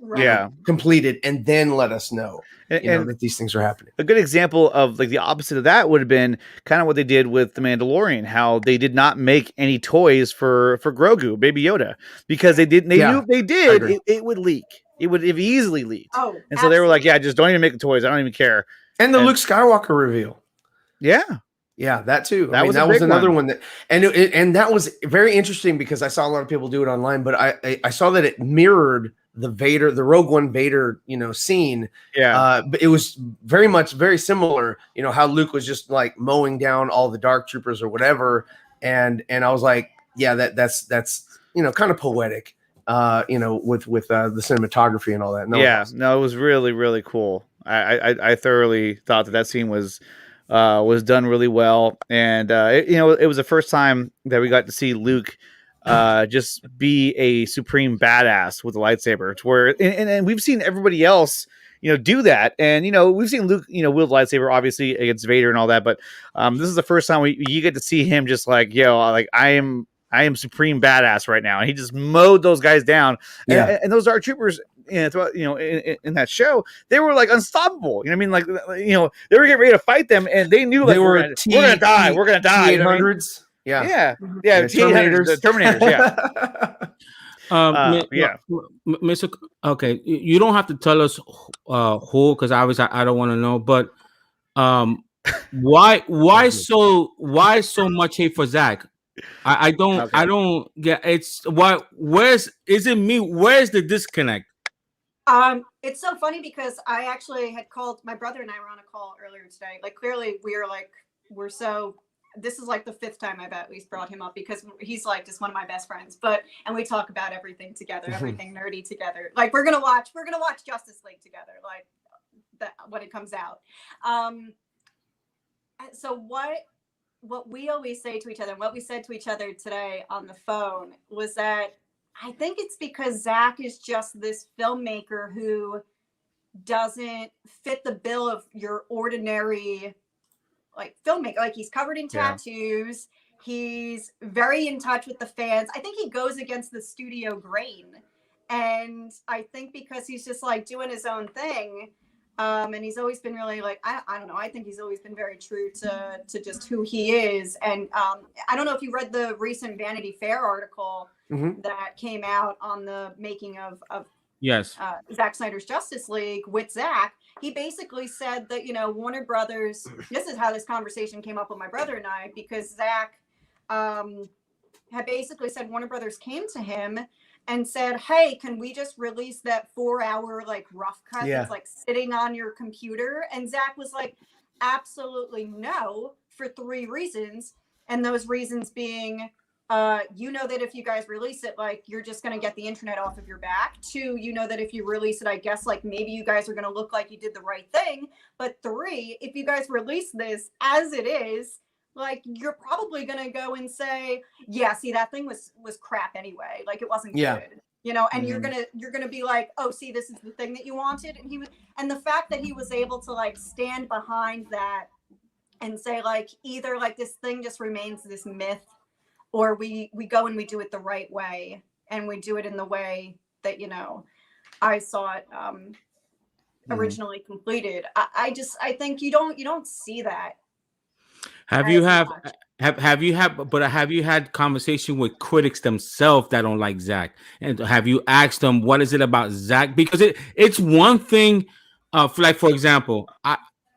completed, and then let us know, that these things are happening. A good example of like the opposite of that would have been kind of what they did with The Mandalorian, how they did not make any toys for Grogu, Baby Yoda, because they didn't. They knew if they did, it would leak. It would have easily leaked. Oh, and so they were like, just don't even make the toys. I don't even care. And the Luke Skywalker reveal. Yeah, that too. That was another one that, and that was very interesting because I saw a lot of people do it online, but I saw that it mirrored the Rogue One Vader, scene. But it was very similar. How Luke was just like mowing down all the Dark Troopers or whatever, and I was like, that's kind of poetic. With the cinematography and all that. It was really, really cool. I thoroughly thought that scene was done really well, and it was the first time that we got to see Luke just be a supreme badass with a lightsaber. To where and we've seen everybody else do that, and we've seen Luke wield lightsaber obviously against Vader and all that, but this is the first time you get to see him just like I am supreme badass right now, and he just mowed those guys down. And those Dark Troopers, throughout, in that show, they were like unstoppable. They were getting ready to fight them, and they knew like we're gonna die. We're gonna die. T-800s. Terminators. The Terminators. Mr. Okay, you don't have to tell us who, because obviously I don't want to know, but why so much hate for Zack? I don't get it's where's the disconnect? It's so funny because I actually had called my brother and I were on a call earlier today. Like clearly this is like the 5th time I've at least brought him up because he's like just one of my best friends. And we talk about everything together, everything nerdy together. Like we're gonna watch Justice League together, like that when it comes out. So what we always say to each other, and what we said to each other today on the phone was that I think it's because Zack is just this filmmaker who doesn't fit the bill of your ordinary like filmmaker. Like he's covered in tattoos. He's very in touch with the fans. I think he goes against the studio grain. And I think because he's just like doing his own thing. And he's always been really like, I don't know. I think he's always been very true to just who he is. And I don't know if you read the recent Vanity Fair article that came out on the making of Yes. Zack Snyder's Justice League with Zack. He basically said that, you know, Warner Brothers, this is how this conversation came up with my brother and I, because Zack had basically said Warner Brothers came to him and said, hey, can we just release that 4-hour like rough cut that's like sitting on your computer? And Zack was like, absolutely no, for 3 reasons. And those reasons being, you know that if you guys release it, like you're just going to get the internet off of your back. 2, you know that if you release it, I guess like maybe you guys are going to look like you did the right thing. But 3, if you guys release this as it is, like you're probably going to go and say, yeah, see, that thing was crap anyway. Like it wasn't good, you know, and you're going to be like, oh, see, this is the thing that you wanted. And the fact that he was able to like stand behind that and say like, either like this thing just remains this myth, or we go and we do it the right way, and we do it in the way that, you know, I saw it originally completed. I think you don't see that. Have you had conversation with critics themselves that don't like Zack? And have you asked them what is it about Zack? Because it's one thing, for example,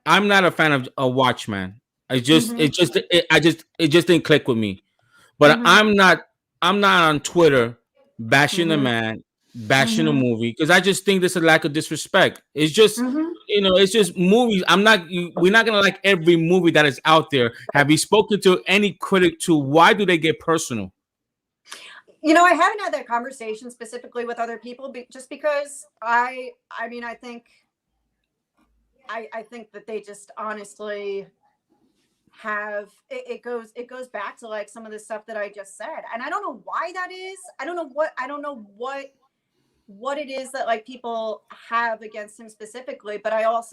I'm not a fan of a Watchman. It just didn't click with me. But I'm not on Twitter bashing the man, bashing the movie, because I just think there's a lack of disrespect. It's just you know, it's just movies. We're not gonna like every movie that is out there. Have you spoken to any critic to why do they get personal? You know, I haven't had that conversation specifically with other people, just because I think that they just honestly have it goes back to like some of the stuff that I just said, and I don't know why that is. I don't know what it is that like people have against him specifically, but I know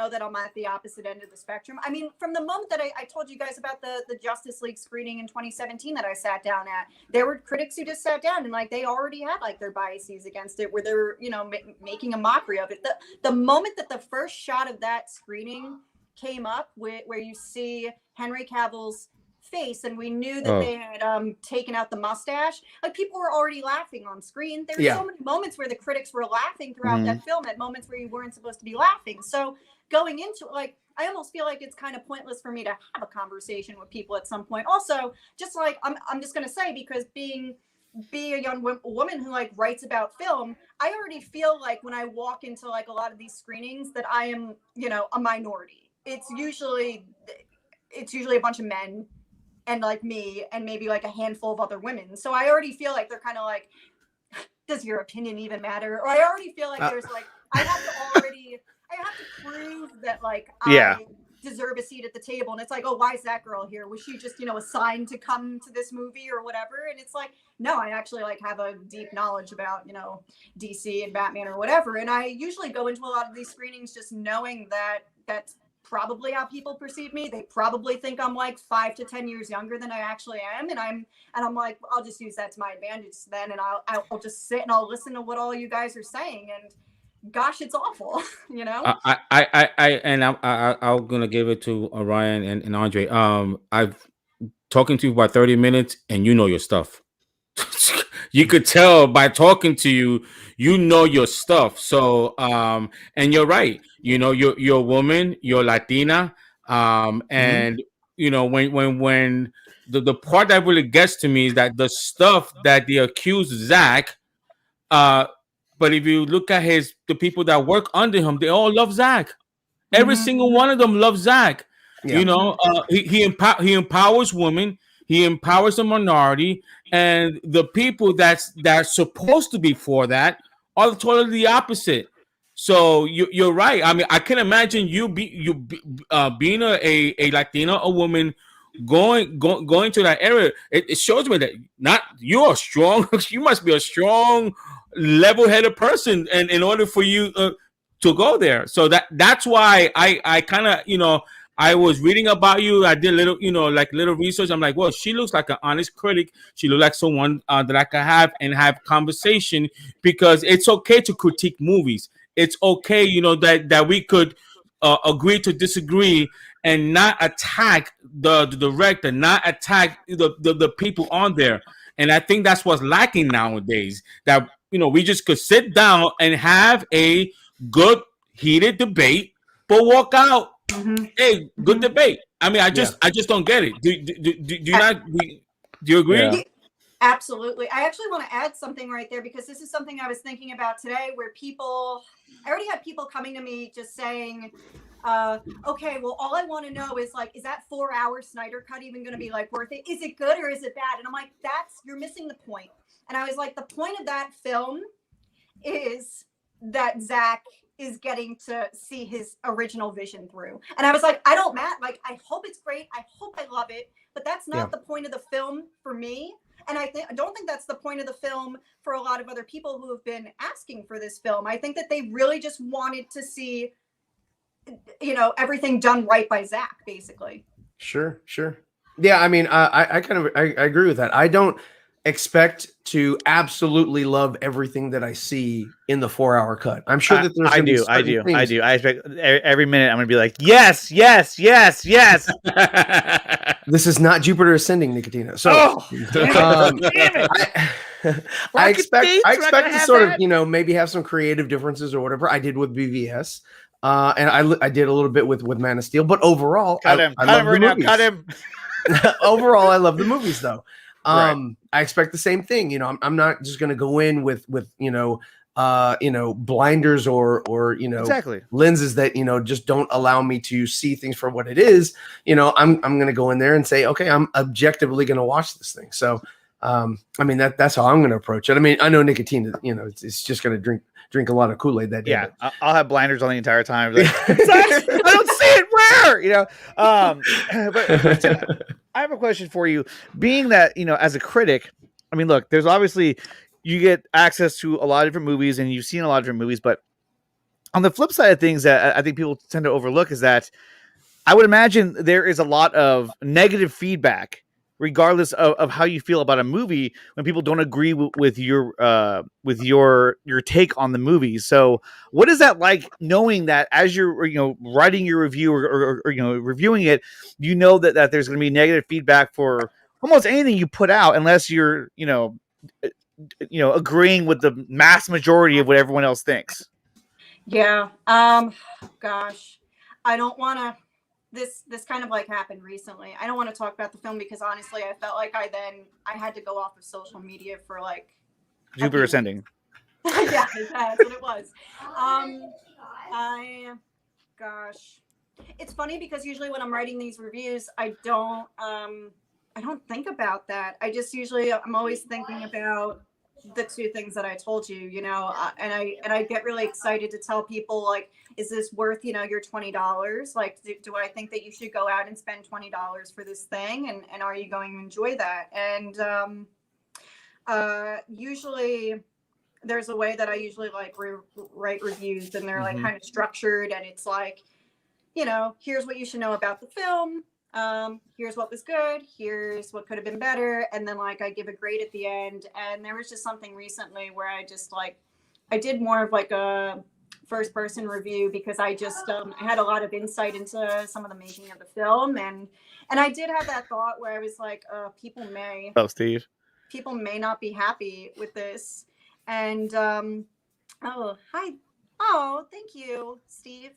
that I'm at the opposite end of the spectrum. I mean, from the moment that I told you guys about the Justice League screening in 2017 that I sat down at, there were critics who just sat down and like they already had like their biases against it, where they're, you know, making a mockery of it. The moment that the first shot of that screening came up where you see Henry Cavill's face, and we knew that they had taken out the mustache, like people were already laughing on screen. There's so many moments where the critics were laughing throughout that film at moments where you weren't supposed to be laughing. So going into it, like I almost feel like it's kind of pointless for me to have a conversation with people at some point. Also, just like I'm just gonna say, because being a young woman who like writes about film, I already feel like when I walk into like a lot of these screenings that I am, you know, a minority. It's usually a bunch of men and like me and maybe like a handful of other women. So I already feel like they're kind of like, does your opinion even matter? Or I already feel like there's like, I have to prove that like I deserve a seat at the table. And it's like, oh, why is that girl here? Was she just, you know, assigned to come to this movie or whatever? And it's like, no, I actually like have a deep knowledge about, you know, DC and Batman or whatever. And I usually go into a lot of these screenings just knowing that that's probably how people perceive me. They probably think I'm like 5 to 10 years younger than I actually am, and I'm like, well, I'll just use that to my advantage then, and I'll just sit and I'll listen to what all you guys are saying, and gosh, it's awful, you know. I'm gonna give it to Ryan and Andre. I've talking to you for about 30 minutes, and you know your stuff. You could tell by talking to you, you know your stuff. So, and you're right. You know, you're a woman, you're Latina, and you know when the part that really gets to me is that the stuff that they accuse Zack, but if you look at the people that work under him, they all love Zack. Every single one of them loves Zack. Yeah. You know, he empowers women. He empowers the minority, and the people that's supposed to be for that are totally the opposite. So you're right. I mean, I can imagine being a Latina, a woman going to that area, it shows me that not you're strong. You must be a strong, level-headed person, and in order for you to go there. So that's why I kind of I was reading about you. I did little like little research. I'm like, well, she looks like an honest critic. She looks like someone that I could have conversation, because it's okay to critique movies. It's okay, that we could agree to disagree and not attack the director, not attack the people on there. And I think that's what's lacking nowadays. That we just could sit down and have a good heated debate, but walk out. Hey, good debate. I mean, I just don't get it. Do you not? Do you agree? Yeah. Absolutely. I actually want to add something right there, because this is something I was thinking about today, where I already had people coming to me just saying, okay, well, all I want to know is like, is that 4-hour Snyder cut even going to be like worth it? Is it good or is it bad? And I'm like, you're missing the point. And I was like, the point of that film is that Zack is getting to see his original vision through. And I was like, I I hope it's great. I hope I love it, but that's not the point of the film for me. And I don't think that's the point of the film for a lot of other people who have been asking for this film. I think that they really just wanted to see, everything done right by Zack, basically. Sure. Yeah, I mean, I kind of I agree with that. I don't expect to absolutely love everything that I see in the 4-hour cut. I'm sure that there's I do. I expect every minute I'm going to be like, yes. This is not Jupiter Ascending, Nicotina. So damn it. I expect to sort of, maybe have some creative differences or whatever. I did with BVS. And I did a little bit with Man of Steel, but overall, I love the movies. Cut him. Overall, I love the movies, though. Right. I expect the same thing. I'm not just going to go in with blinders or Exactly. lenses that just don't allow me to see things for what it is. I'm going to go in there and say, okay, I'm objectively going to watch this thing. So, I mean that's how I'm going to approach it. I mean, I know Nicotina, it's just going to drink a lot of Kool-Aid that day. Yeah, I'll have blinders on the entire time. Like, I don't see it. Where? But I have a question for you. Being that as a critic, I mean, look, there's obviously you get access to a lot of different movies, and you've seen a lot of different movies. But on the flip side of things, that I think people tend to overlook is that I would imagine there is a lot of negative feedback, regardless of how you feel about a movie, when people don't agree with your take on the movie. So what is that like, knowing that as you're writing your review or reviewing it, that there's going to be negative feedback for almost anything you put out, unless you're agreeing with the mass majority of what everyone else thinks? Yeah. Gosh, I don't want to. This kind of like happened recently. I don't want to talk about the film because honestly, I felt like I had to go off of social media for like Jupiter Ascending. Yeah, that's what it was. It's funny because usually when I'm writing these reviews, I don't think about that. I'm always thinking about the two things that I told you, and I get really excited to tell people, like, is this worth, your $20? Like, do I think that you should go out and spend $20 for this thing? And are you going to enjoy that? And usually there's a way that I usually like write reviews, and they're like kind of structured, and it's like, here's what you should know about the film. Here's what was good, here's what could have been better, and then like I give a grade at the end. And there was just something recently where I did more of like a first person review, because I just I had a lot of insight into some of the making of the film, and I did have that thought where I was like, people may not be happy with this. And thank you, Steve.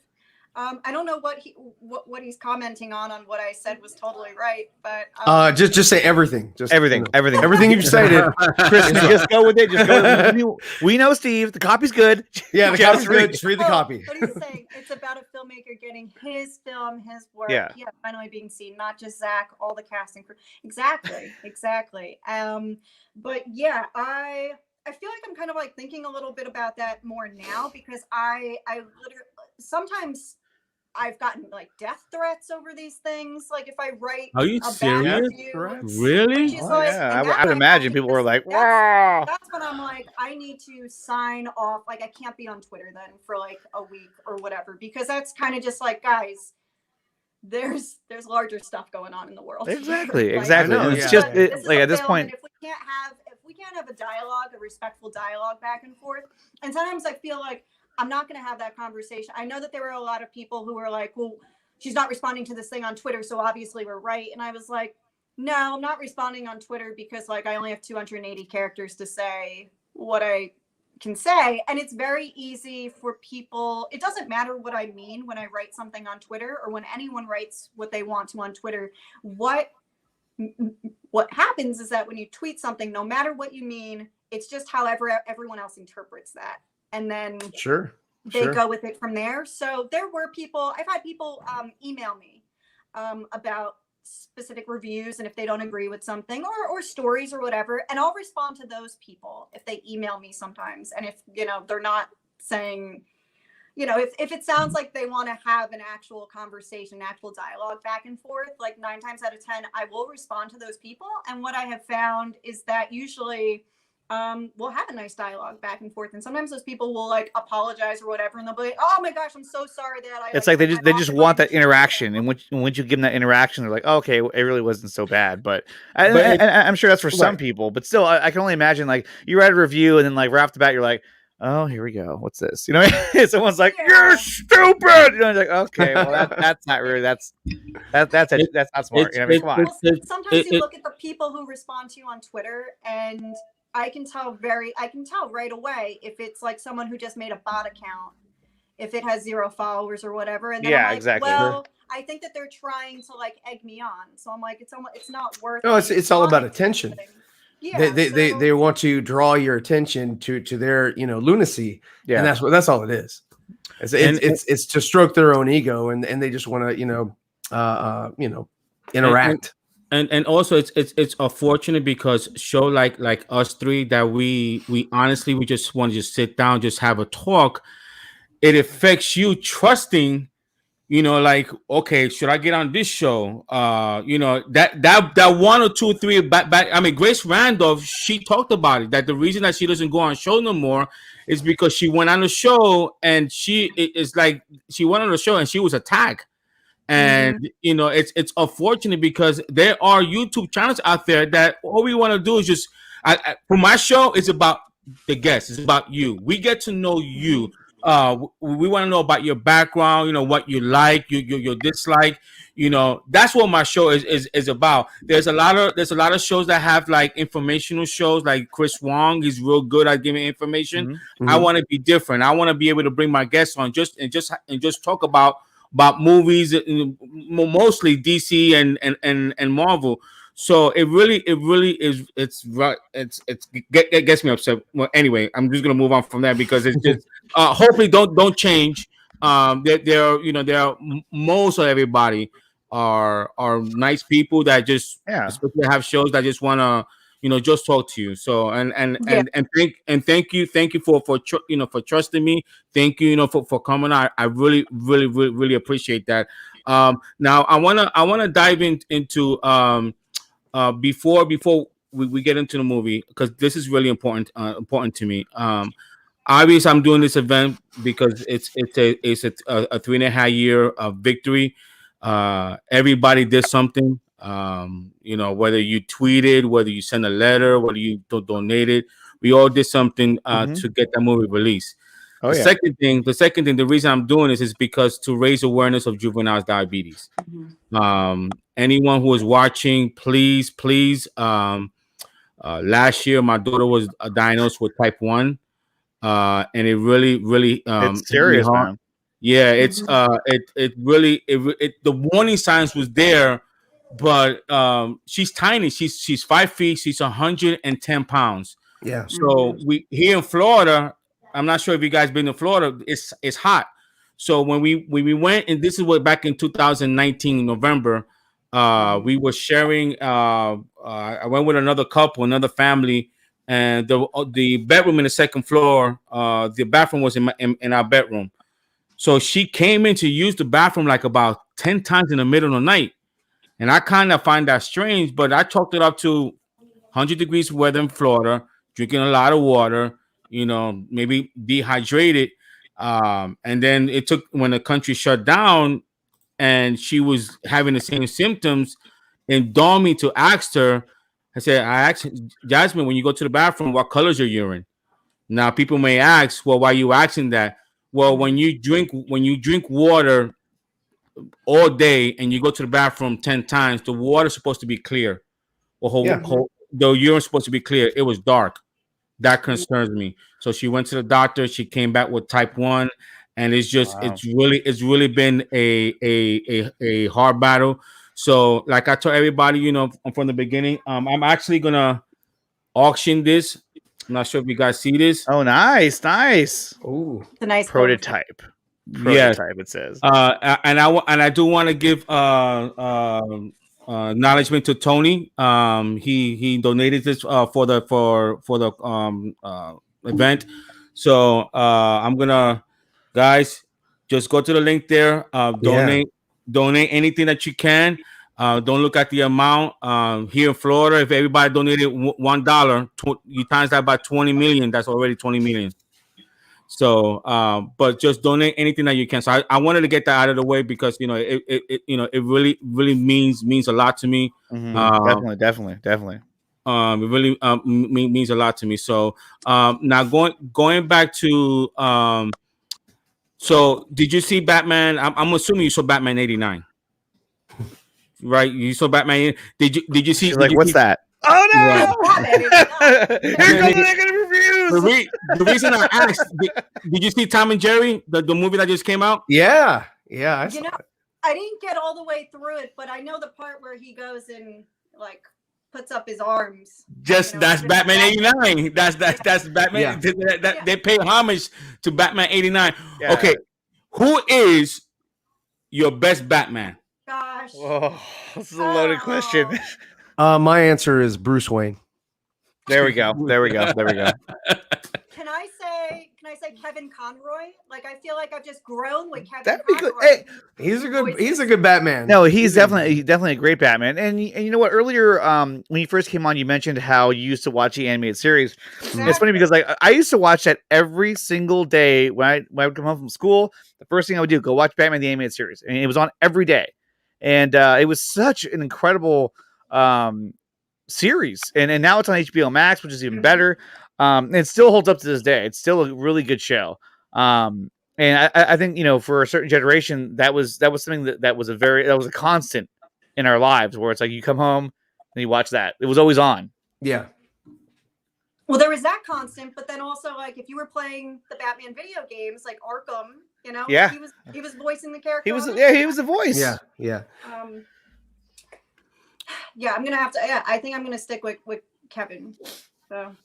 I don't know what he's commenting on what I said was totally right, but just say everything. Just everything. Everything you've cited. Kristen, just go with it. Just go with it. We know Steve. The copy's good. Yeah, the copy's good. Just read the copy. But he's saying it's about a filmmaker getting his film, his work, finally being seen, not just Zack, all the casting crew. Exactly. But yeah, I feel like I'm kind of like thinking a little bit about that more now, because I literally sometimes I've gotten like death threats over these things. Like if I write Are you a bad serious? review, Really? which is Oh, like, yeah, and that I would might imagine happen people were because like, "Wow." that's when I'm like, I need to sign off. Like I can't be on Twitter then for like a week or whatever, because that's kind of just like, guys, there's larger stuff going on in the world. Exactly, Like, exactly. I know, And it's yeah. just this is like a at this film, point, and if we can't have a dialogue, a respectful dialogue back and forth, and sometimes I feel like I'm not going to have that conversation. I know that there were a lot of people who were like, well, she's not responding to this thing on Twitter, so obviously we're right. And I was like, no, I'm not responding on Twitter because like I only have 280 characters to say what I can say. And it's very easy for people. It doesn't matter what I mean when I write something on Twitter, or when anyone writes what they want to on Twitter. What happens is that when you tweet something, no matter what you mean, it's just however everyone else interprets that. And then Sure. they go with it from there. So there were people, I've had people email me about specific reviews, and if they don't agree with something, or stories or whatever, and I'll respond to those people if they email me sometimes. And if, they're not saying, if it sounds like they want to have an actual conversation, actual dialogue back and forth, like 9 times out of 10, I will respond to those people. And what I have found is that usually we'll have a nice dialogue back and forth. And sometimes those people will like apologize or whatever, and they'll be like, oh my gosh, I'm so sorry that I. it's like they just want that interaction, and once you give them that interaction, they're like, oh, okay, it really wasn't so bad. But I'm sure that's for some people. But still, I can only imagine like you write a review, and then like right off the bat, you're like, oh, here we go. What's this? Someone's like, you're stupid. It's like, okay, well, that's not really that's not smart. Come on. Sometimes you look at the people who respond to you on Twitter, and I can tell right away if it's like someone who just made a bot account, if it has 0 followers or whatever. And then I'm like, exactly. Well, I think that they're trying to like egg me on. So I'm like, it's not worth. No, it's all about attention. Yeah, they want to draw your attention to their lunacy, and that's all it is. It's to stroke their own ego, and they just want to interact. And also it's unfortunate because show like us three that we honestly we just want to just sit down, just have a talk. It affects you trusting, like, okay, should I get on this show? That 1 or 2 or 3 back. I mean, Grace Randolph, she talked about it, that the reason that she doesn't go on show no more is because she went on the show, and she went on the show and she was attacked. And it's unfortunate because there are YouTube channels out there that all we want to do is just for my show, it's about the guests, it's about you. We get to know you. We want to know about your background, what you like, your dislike. That's what my show is about. There's a lot of shows that have like informational shows, like Chris Wong is real good at giving information. Mm-hmm. I want to be different. I want to be able to bring my guests on just talk about movies, mostly DC and Marvel. So it really is. It gets me upset. Well, anyway, I'm just gonna move on from that because it's just hopefully don't change. There are most of everybody are nice people that just especially have shows that just wanna just talk to you. So and thank you for trusting me. Thank you for coming on. I really appreciate that. Now I wanna dive into before we get into the movie, because this is really important to me. Obviously I'm doing this event because it's a 3.5 year victory. Everybody did something. Whether you tweeted, whether you sent a letter, whether you donated, we all did something to get that movie released. The second thing, the reason I'm doing this is because to raise awareness of juvenile diabetes. Anyone who is watching, please, last year my daughter was diagnosed with type 1, and it really it's serious, man. Yeah, it's it really the warning signs was there, but she's tiny. She's 5 feet. She's 110 pounds. Yeah. So we here in Florida, I'm not sure if you guys been to Florida. It's hot. So when we went, and this is what back in 2019 November, we were sharing. I went with another couple, another family, and the bedroom in the second floor. The bathroom was in our bedroom. So she came in to use the bathroom like about 10 times in the middle of the night. And I kind of find that strange, but I chalked it up to 100 degrees weather in Florida, drinking a lot of water, maybe dehydrated. And then it took when the country shut down and she was having the same symptoms, and dawned me to ask her. I asked Jasmine, when you go to the bathroom, what color is your urine? Now people may ask, well, why are you asking that? Well, when you drink water all day and you go to the bathroom 10 times, the water's supposed to be clear. The urine's supposed to be clear. It was dark. That concerns me. So she went to the doctor. She came back with type 1, and it's just it's really been a hard battle. So like I told everybody, from the beginning, I'm actually gonna auction this. I'm not sure if you guys see this. Oh, nice. Ooh, It's a nice Prototype. Yes. It says. And I do want to give acknowledgement to Tony. He donated this for the event. So I'm gonna, guys, just go to the link there. Donate anything that you can. Don't look at the amount. Here in Florida, if everybody donated $1, you times that by 20 million. That's already 20 million. So, but just donate anything that you can. So I wanted to get that out of the way because it really means a lot to me. Mm-hmm. Definitely. It really means a lot to me. So now going back to so did you see Batman? I'm assuming you saw Batman 89, right? You saw Batman. Did you see? She's like, what's that? Oh no! Here comes the negative reviews. The reason I asked, did you see Tom and Jerry, the movie that just came out? Yeah. I saw it. I didn't get all the way through it, but I know the part where he goes and like puts up his arms. That's Batman 89. That's Batman. Yeah. They pay homage to Batman 89. Yeah. Okay, who is your best Batman? Gosh. Oh, this is a loaded question. My answer is Bruce Wayne. There we go. Can I say Kevin Conroy? Like I feel like I've just grown with Kevin That'd be Conroy. good. Hey, he's a good Batman. No, he's definitely a great Batman. And you know what? Earlier, when you first came on, you mentioned how you used to watch the animated series. Exactly. It's funny because like I used to watch that every single day when I would come home from school. The first thing I would do, go watch Batman the animated series, and it was on every day. And it was such an incredible series, and now it's on HBO Max, which is even better. It still holds up to this day. It's still a really good show. And I think for a certain generation that was something that was a constant in our lives, where it's like you come home and you watch that. It was always on. Yeah. Well, there was that constant, but then also like if you were playing the Batman video games like Arkham, Yeah. he was voicing the character. He was the voice. Yeah. Yeah, I'm gonna have to. Yeah, I think I'm gonna stick with Kevin. So.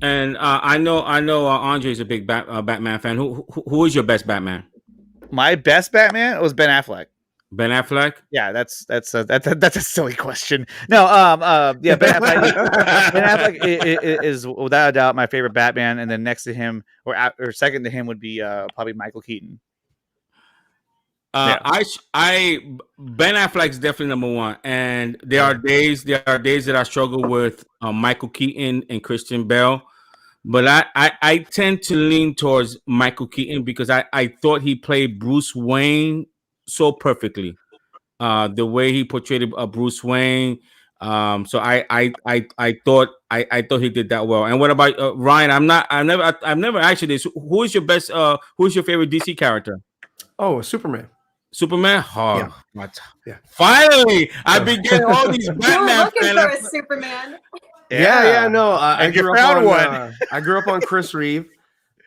And I know Andre's a big Batman fan. Who is your best Batman? My best Batman was Ben Affleck. Ben Affleck? Yeah, that's a silly question. No, yeah, Ben Affleck. Ben Affleck is without a doubt my favorite Batman, and then next to him, or second to him, would be probably Michael Keaton. Ben Affleck is definitely number one, and there are days that I struggle with Michael Keaton and Christian Bale, but I tend to lean towards Michael Keaton because I thought he played Bruce Wayne so perfectly, the way he portrayed Bruce Wayne. So I thought he did that well. And what about Ryan? I've never asked you this. Who's your favorite DC character? Oh, Superman. Superman? Oh, yeah. Finally, I've been getting all these Batman You're looking for a Superman. Yeah. No, I grew up on one. I grew up on Chris Reeve,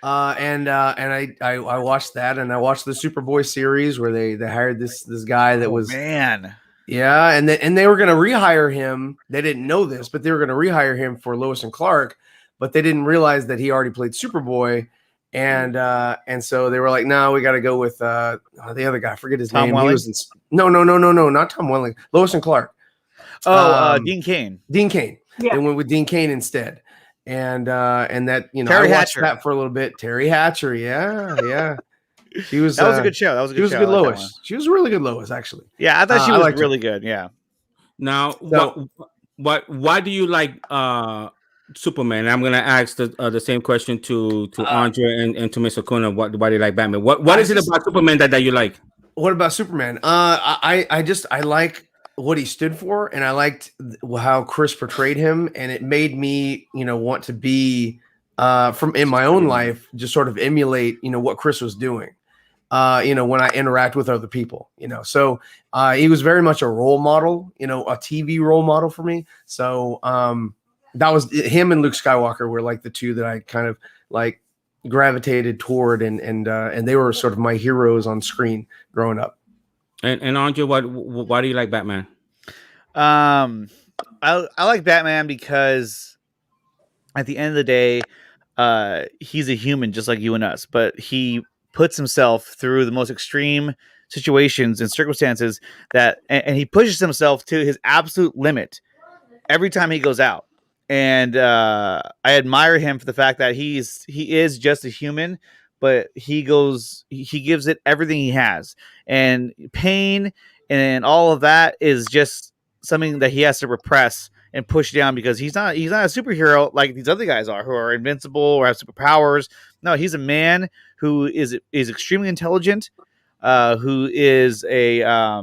and I watched that, and I watched the Superboy series where they hired this guy that was man. Yeah, and they were going to rehire him. They didn't know this, but they were going to rehire him for Lois and Clark, but they didn't realize that he already played Superboy. And so they were like, no, we got to go with the other guy. I forget his name. Welling? He was no, not Tom Welling. Lois and Clark. Dean Cain. Dean Cain. Yeah. They went with Dean Cain instead. And that Terry I watched Hatcher. that for a little bit. Terry Hatcher. Yeah. She was. That was a good show. That was a She good was show. a good I like that Lois. one. She was a really good Lois, actually. Yeah, I thought she I was liked her. really good. Yeah. Now, So- why do you like Superman? And I'm gonna ask the same question to Andre and to Miss Acuna. Why do you like Batman? What is it about Superman that you like? What about Superman? I like what he stood for, and I liked how Chris portrayed him, and it made me, want to be from in my own life, just sort of emulate, what Chris was doing. When I interact with other people, so he was very much a role model, a TV role model for me. So that was him, and Luke Skywalker were like the two that I kind of like gravitated toward, and they were sort of my heroes on screen growing up. And Andre, why do you like Batman? I like Batman because at the end of the day, he's a human just like you and us, but he puts himself through the most extreme situations and circumstances and he pushes himself to his absolute limit every time he goes out. And I admire him for the fact that he is just a human, but he gives it everything he has, and pain and all of that is just something that he has to repress and push down, because he's not a superhero like these other guys are, who are invincible or have superpowers. No, he's a man who is extremely intelligent, who is a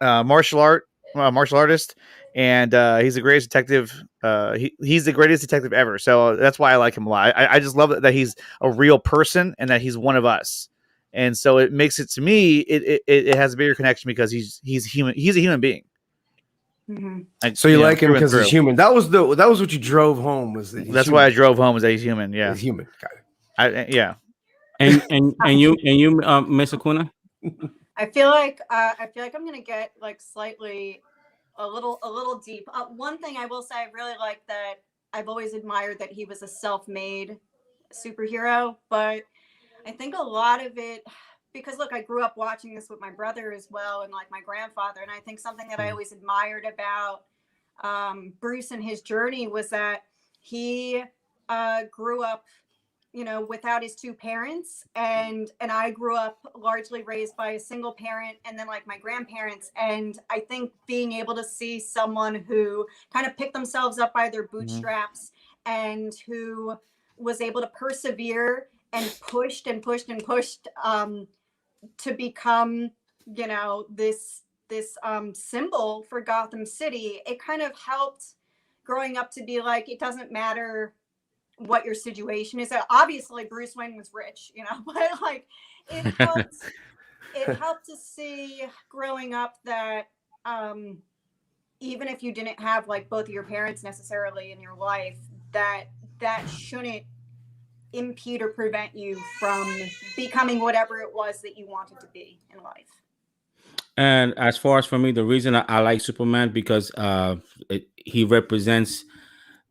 martial artist, and he's the greatest detective. He's the greatest detective ever. So that's why I like him a lot. I just love that he's a real person and that he's one of us. And so it makes it, to me, it has a bigger connection because he's human. He's a human being. Mm-hmm. Like, So you like him through and because he's through. human. That was what you drove home, was that That's why I drove home, is that he's human. Yeah, he's human. Got it. yeah. And you, Miss Acuna? I feel like I'm gonna get like slightly a little deep. One thing I will say, I really like that I've always admired that he was a self-made superhero, but I think a lot of it, because look, I grew up watching this with my brother as well, and like my grandfather, and I think something that I always admired about Bruce and his journey was that he grew up, without his two parents, and I grew up largely raised by a single parent, and then like my grandparents. And I think being able to see someone who kind of picked themselves up by their bootstraps and who was able to persevere and pushed and pushed and pushed to become, this symbol for Gotham City, it kind of helped growing up to be like, it doesn't matter what your situation is. Obviously Bruce Wayne was rich, but like it helped to see growing up that even if you didn't have like both of your parents necessarily in your life, that shouldn't impede or prevent you from becoming whatever it was that you wanted to be in life. And as far as for me, the reason I like Superman, because he represents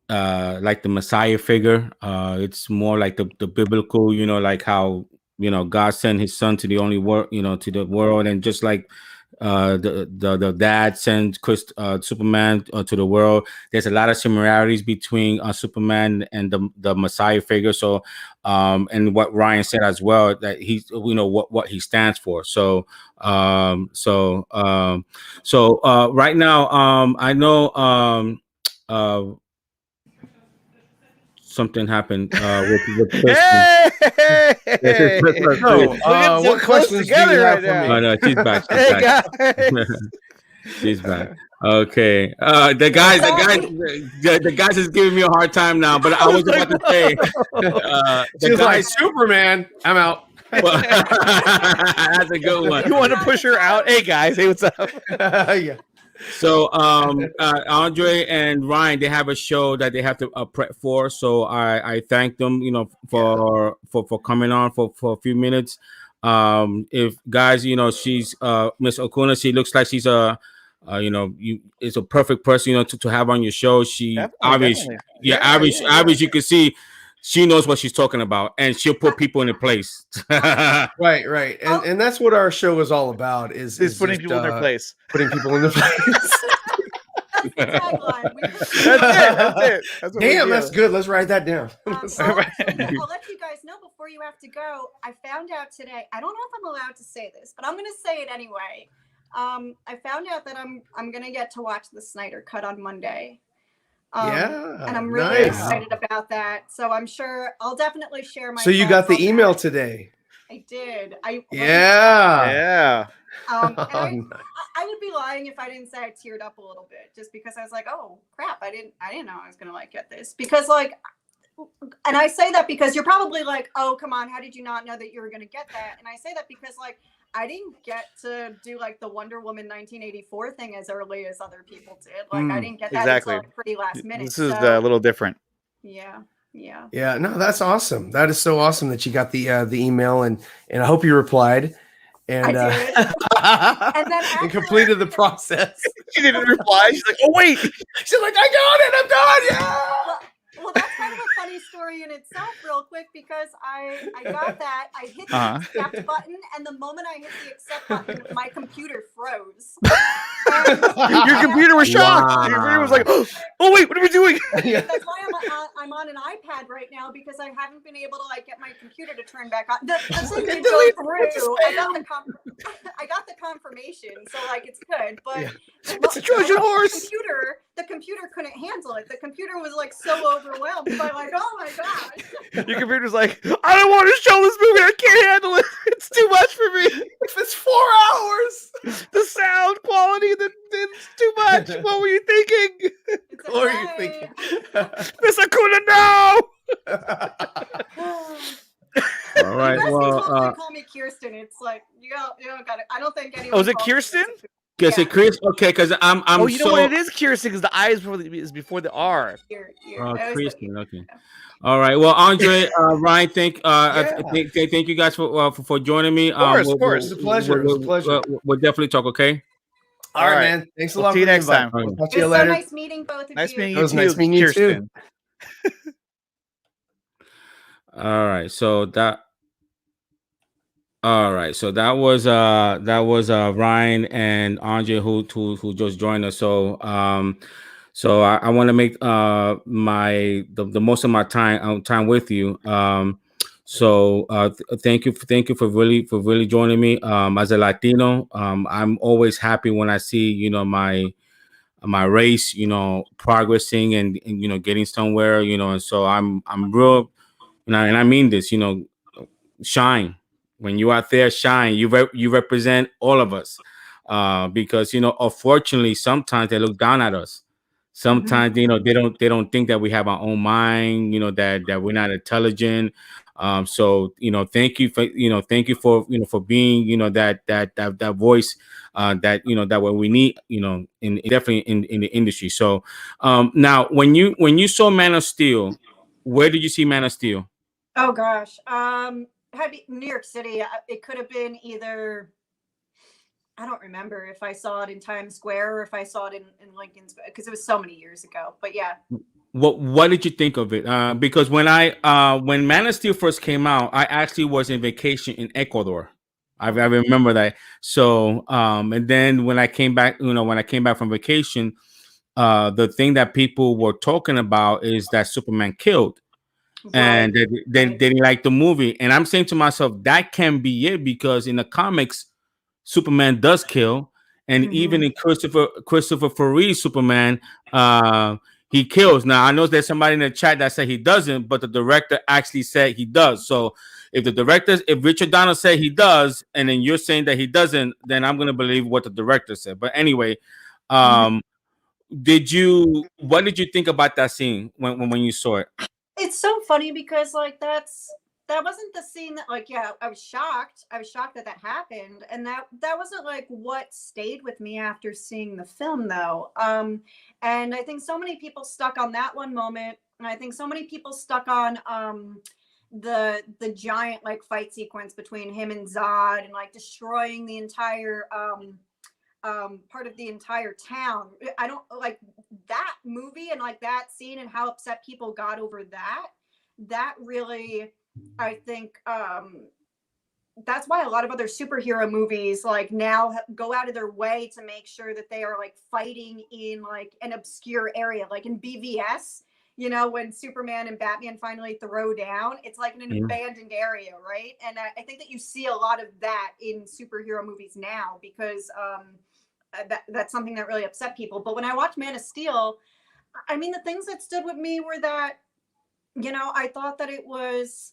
like the Messiah figure. It's more like the biblical, like how God sent His Son to the only world, to the world, and just like the dad sent Superman to the world. There's a lot of similarities between Superman and the Messiah figure. So, and what Ryan said as well, that he's what he stands for. So, right now, I know something happened with Kristen. What questions do you have for me? Oh no, she's back. Hey guys. She's back. Okay. The guys is giving me a hard time now, but I was about to say She was like, Superman, I'm out. That's a good one. You want to push her out? Hey guys, hey, what's up? Yeah. So Andre and Ryan, they have a show that they have to prep for. So I thank them, for coming on for a few minutes. If guys, she's Miss Acuna, she looks like she's it's a perfect person, to have on your show. She Definitely. average. You can see she knows what she's talking about, and she'll put people in their place. Right. And that's what our show is all about, is putting people in their place. Putting people in their place. the tagline. That's it. That's what we Damn, do. that's good. Let's write that down. I'll let you guys know before you have to go. I found out today. I don't know if I'm allowed to say this, but I'm going to say it anyway. I found out that I'm going to get to watch the Snyder Cut on Monday. And I'm really excited about that. So I'm sure I'll definitely share my. So you got the email today? I did. Yeah. And I would be lying if I didn't say I teared up a little bit, just because I was like, oh crap, I didn't know I was gonna like get this, because like, and I say that because you're probably like, oh come on, how did you not know that you were gonna get that? And I say that because like I didn't get to do like the Wonder Woman 1984 thing as early as other people did. Like I didn't get that until like pretty last minute. This is a little different. Yeah. No, that's awesome. That is so awesome that you got the email, and I hope you replied. And I did. And then and completed the process. She didn't reply. She's like, oh wait. She's like, I got it. I'm done. Yeah. Well, that's kind of a funny story in itself, real quick, because I got that. I hit the accept button, and the moment I hit the accept button, my computer froze. Your computer was shocked. Wow. Your computer was like, oh wait, what are we doing? That's why I'm on an iPad right now, because I haven't been able to like get my computer to turn back on. The thing did go through. I got the confirmation, so like it's good. But it's a Trojan horse. The computer couldn't handle it. The computer was like so overwhelmed by like, oh my gosh. Your computer's like, I don't want to show this movie. I can't handle it. It's too much for me. If it's 4 hours, the sound quality, it's too much. What were you thinking? What were you thinking? Miss Akuna, no. All right. Well, call me Kirsten. It's like you don't got it. I don't think anyone. Oh, is it Kirsten? Is it Chris? Okay, because I'm. Oh, you know what? It is Kirsten, because the I is before the R. Kirsten. Okay. All right. Well, Andre, Ryan, thank you guys for joining me. Of course. It's a pleasure. We'll definitely talk. Okay. All right, man. Thanks a lot. See you next time. We'll talk to you later. So nice meeting both of you. Nice meeting you. It was nice meeting you too. All right. So that was Ryan and Andre who just joined us. So I want to make the most of my time with you. Thank you for really joining me. As a Latino, I'm always happy when I see my race progressing and getting somewhere, and so I'm real, and I mean this, shine. When you out there, shine. You represent all of us, because unfortunately sometimes they look down at us. Sometimes they don't think that we have our own mind, that we're not intelligent. So thank you for being that voice, that what we need, definitely in the industry. So now when you saw Man of Steel, where did you see Man of Steel? Oh gosh, had to be New York City. It could have been either, I don't remember if I saw it in Times Square or if I saw it in Lincoln Square, because it was so many years ago. But yeah. What did you think of it? Because when when Man of Steel first came out, I actually was in vacation in Ecuador. I remember that. So and then when I came back, from vacation, the thing that people were talking about is that Superman killed. And they didn't like the movie. And I'm saying to myself, that can be it, because in the comics, Superman does kill. And even in Christopher Reeve's Superman, he kills. Now, I know there's somebody in the chat that said he doesn't, but the director actually said he does. So if Richard Donner said he does, and then you're saying that he doesn't, then I'm going to believe what the director said. But anyway, what did you think about that scene when you saw it? It's so funny because like that wasn't the scene that I was shocked. I was shocked that happened, and that wasn't like what stayed with me after seeing the film though. And I think so many people stuck on that one moment, and I think so many people stuck on the giant like fight sequence between him and Zod, and like destroying the entire part of the entire town. I don't like that movie and like that scene and how upset people got over that. That really, I think, that's why a lot of other superhero movies like now go out of their way to make sure that they are like fighting in like an obscure area, like in BVS. You know, when Superman and Batman finally throw down, it's like in an abandoned area, right? And I think that you see a lot of that in superhero movies now because that's something that really upset people. But when I watched Man of Steel, I mean, the things that stood with me were that, you know, I thought that it was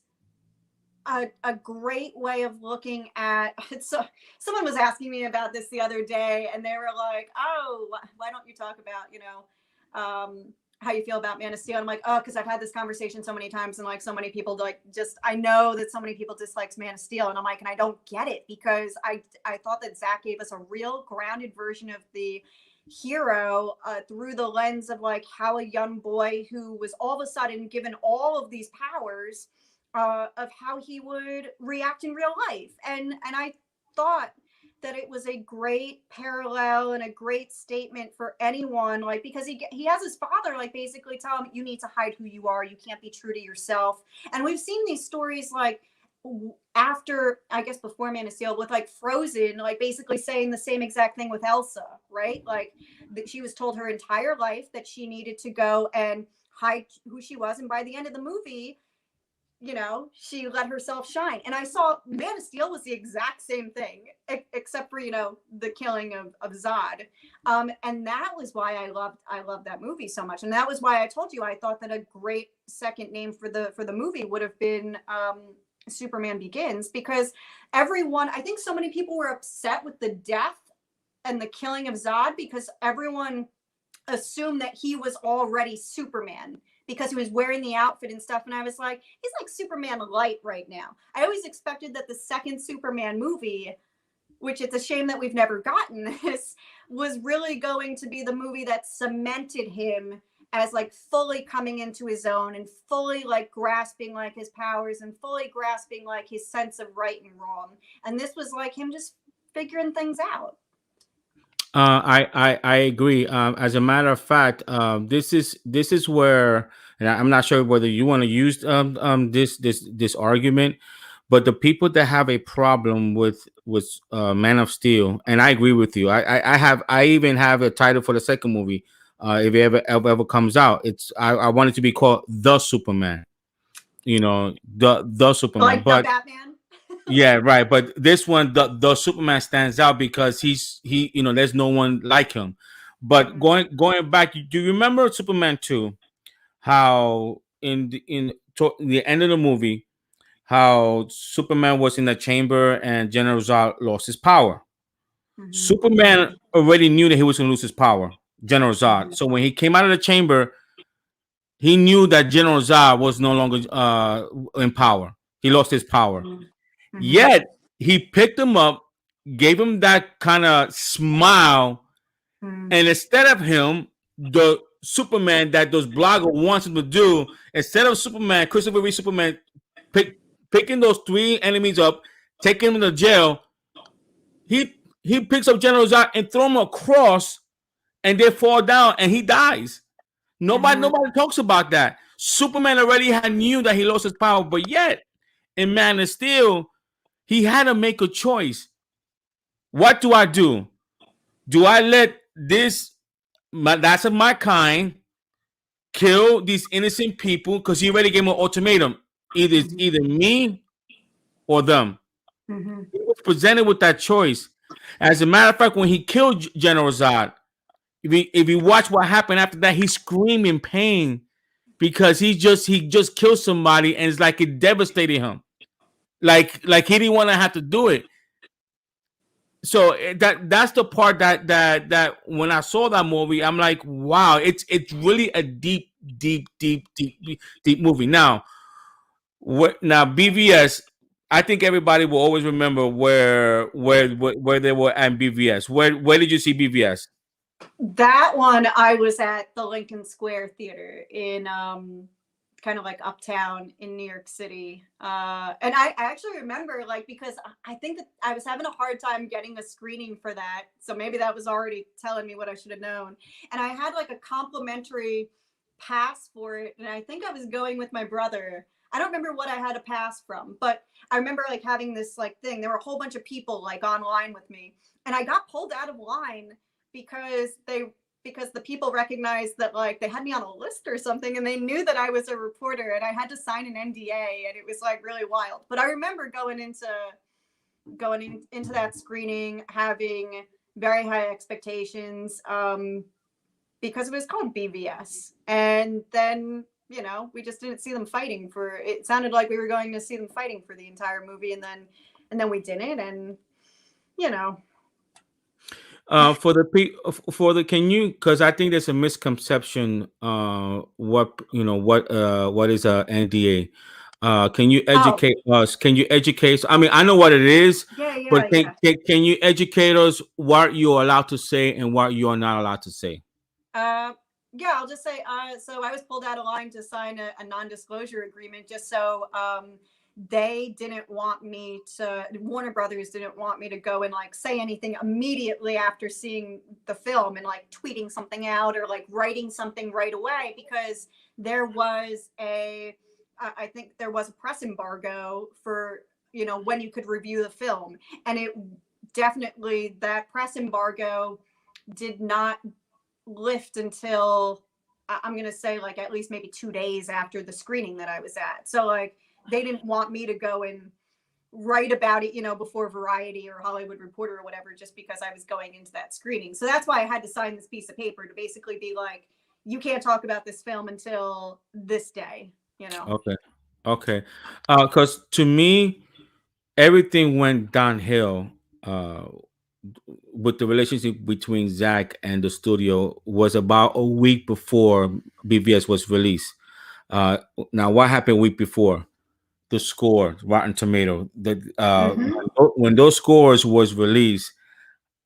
a great way of looking at it. So someone was asking me about this the other day and they were like, oh, why don't you talk about, you know, how you feel about Man of Steel? And I'm like, oh, because I've had this conversation so many times and like so many people like just, I know that so many people dislikes Man of Steel. And I'm like, and I don't get it because I thought that Zack gave us a real grounded version of the hero through the lens of like how a young boy who was all of a sudden given all of these powers of how he would react in real life. And I thought that it was a great parallel and a great statement for anyone, like, because he has his father like basically tell him, you need to hide who you are, you can't be true to yourself. And we've seen these stories like after, I guess before Man of Steel, with like Frozen, like basically saying the same exact thing with Elsa, right? Like that she was told her entire life that she needed to go and hide who she was, and by the end of the movie, you know, she let herself shine. And I saw Man of Steel was the exact same thing, except for, you know, the killing of Zod. And that was why I loved that movie so much. And that was why I told you I thought that a great second name for the movie would have been Superman Begins, because everyone, I think so many people were upset with the death and the killing of Zod because everyone assumed that he was already Superman because he was wearing the outfit and stuff. And I was like, he's like Superman light right now. I always expected that the second Superman movie, which it's a shame that we've never gotten this, was really going to be the movie that cemented him as like fully coming into his own and fully like grasping like his powers and fully grasping like his sense of right and wrong. And this was like him just figuring things out. I agree. As a matter of fact, this is where, and I'm not sure whether you want to use this argument, but the people that have a problem with Man of Steel, and I agree with you. I even have a title for the second movie. If it ever comes out, I want it to be called The Superman. You know, the Superman, like but the Batman. yeah, right. But this one, the Superman stands out because he you know, there's no one like him. But going back, do you remember Superman 2? How in the end of the movie, how Superman was in the chamber and General Zod lost his power. Superman already knew that he was going to lose his power, General Zod. So when he came out of the chamber, he knew that General Zod was no longer in power. He lost his power. Yet he picked him up, gave him that kind of smile, and instead of him, the Superman that those bloggers wants him to do, instead of Superman, Christopher Reeve Superman, picking those three enemies up, taking them to jail, he picks up General Zod and throw him across, and they fall down, and he dies. Nobody talks about that. Superman already knew that he lost his power, but yet in Man of Steel, he had to make a choice. What do I do? Do I let that's of my kind kill these innocent people? Because he already gave him an ultimatum. Either me or them. He was presented with that choice. As a matter of fact, when he killed General Zod, if you watch what happened after that, he screamed in pain because he just killed somebody, and it's like it devastated him. Like he didn't want to have to do it. So that's the part that when I saw that movie, I'm like, wow, it's really a deep movie. Now BVS, I think everybody will always remember where they were at BVS. Where did you see BVS? That one, I was at the Lincoln Square Theater in kind of like uptown in New York City. And I actually remember, like, because I think that I was having a hard time getting a screening for that. So maybe that was already telling me what I should have known. And I had like a complimentary pass for it. And I think I was going with my brother. I don't remember what I had to pass from, but I remember like having this like thing. There were a whole bunch of people like online with me, and I got pulled out of line because the people recognized that like they had me on a list or something, and they knew that I was a reporter, and I had to sign an NDA, and it was like really wild. But I remember going into that screening having very high expectations, because it was called BVS, and then we just didn't see them fighting for. It sounded like we were going to see them fighting for the entire movie, and then we didn't, and you know. Can you, because I think there's a misconception what is a NDA. Can you educate us? Can you educate? I mean, I know what it is, but can you educate us what you're allowed to say and what you are not allowed to say? Yeah, I'll just say, so I was pulled out of line to sign a non-disclosure agreement just so they didn't want me to, Warner Brothers didn't want me to go and like say anything immediately after seeing the film and like tweeting something out or like writing something right away, because there was I think there was a press embargo for, when you could review the film. And it definitely, that press embargo did not lift until I'm going to say like at least maybe 2 days after the screening that I was at. So like they didn't want me to go and write about it, before Variety or Hollywood Reporter or whatever, just because I was going into that screening. So that's why I had to sign this piece of paper to basically be like, you can't talk about this film until this day, Okay. Because to me, everything went downhill with the relationship between Zack and the studio was about a week before BVS was released. Now, what happened a week before? The score, Rotten Tomato. When those scores was released,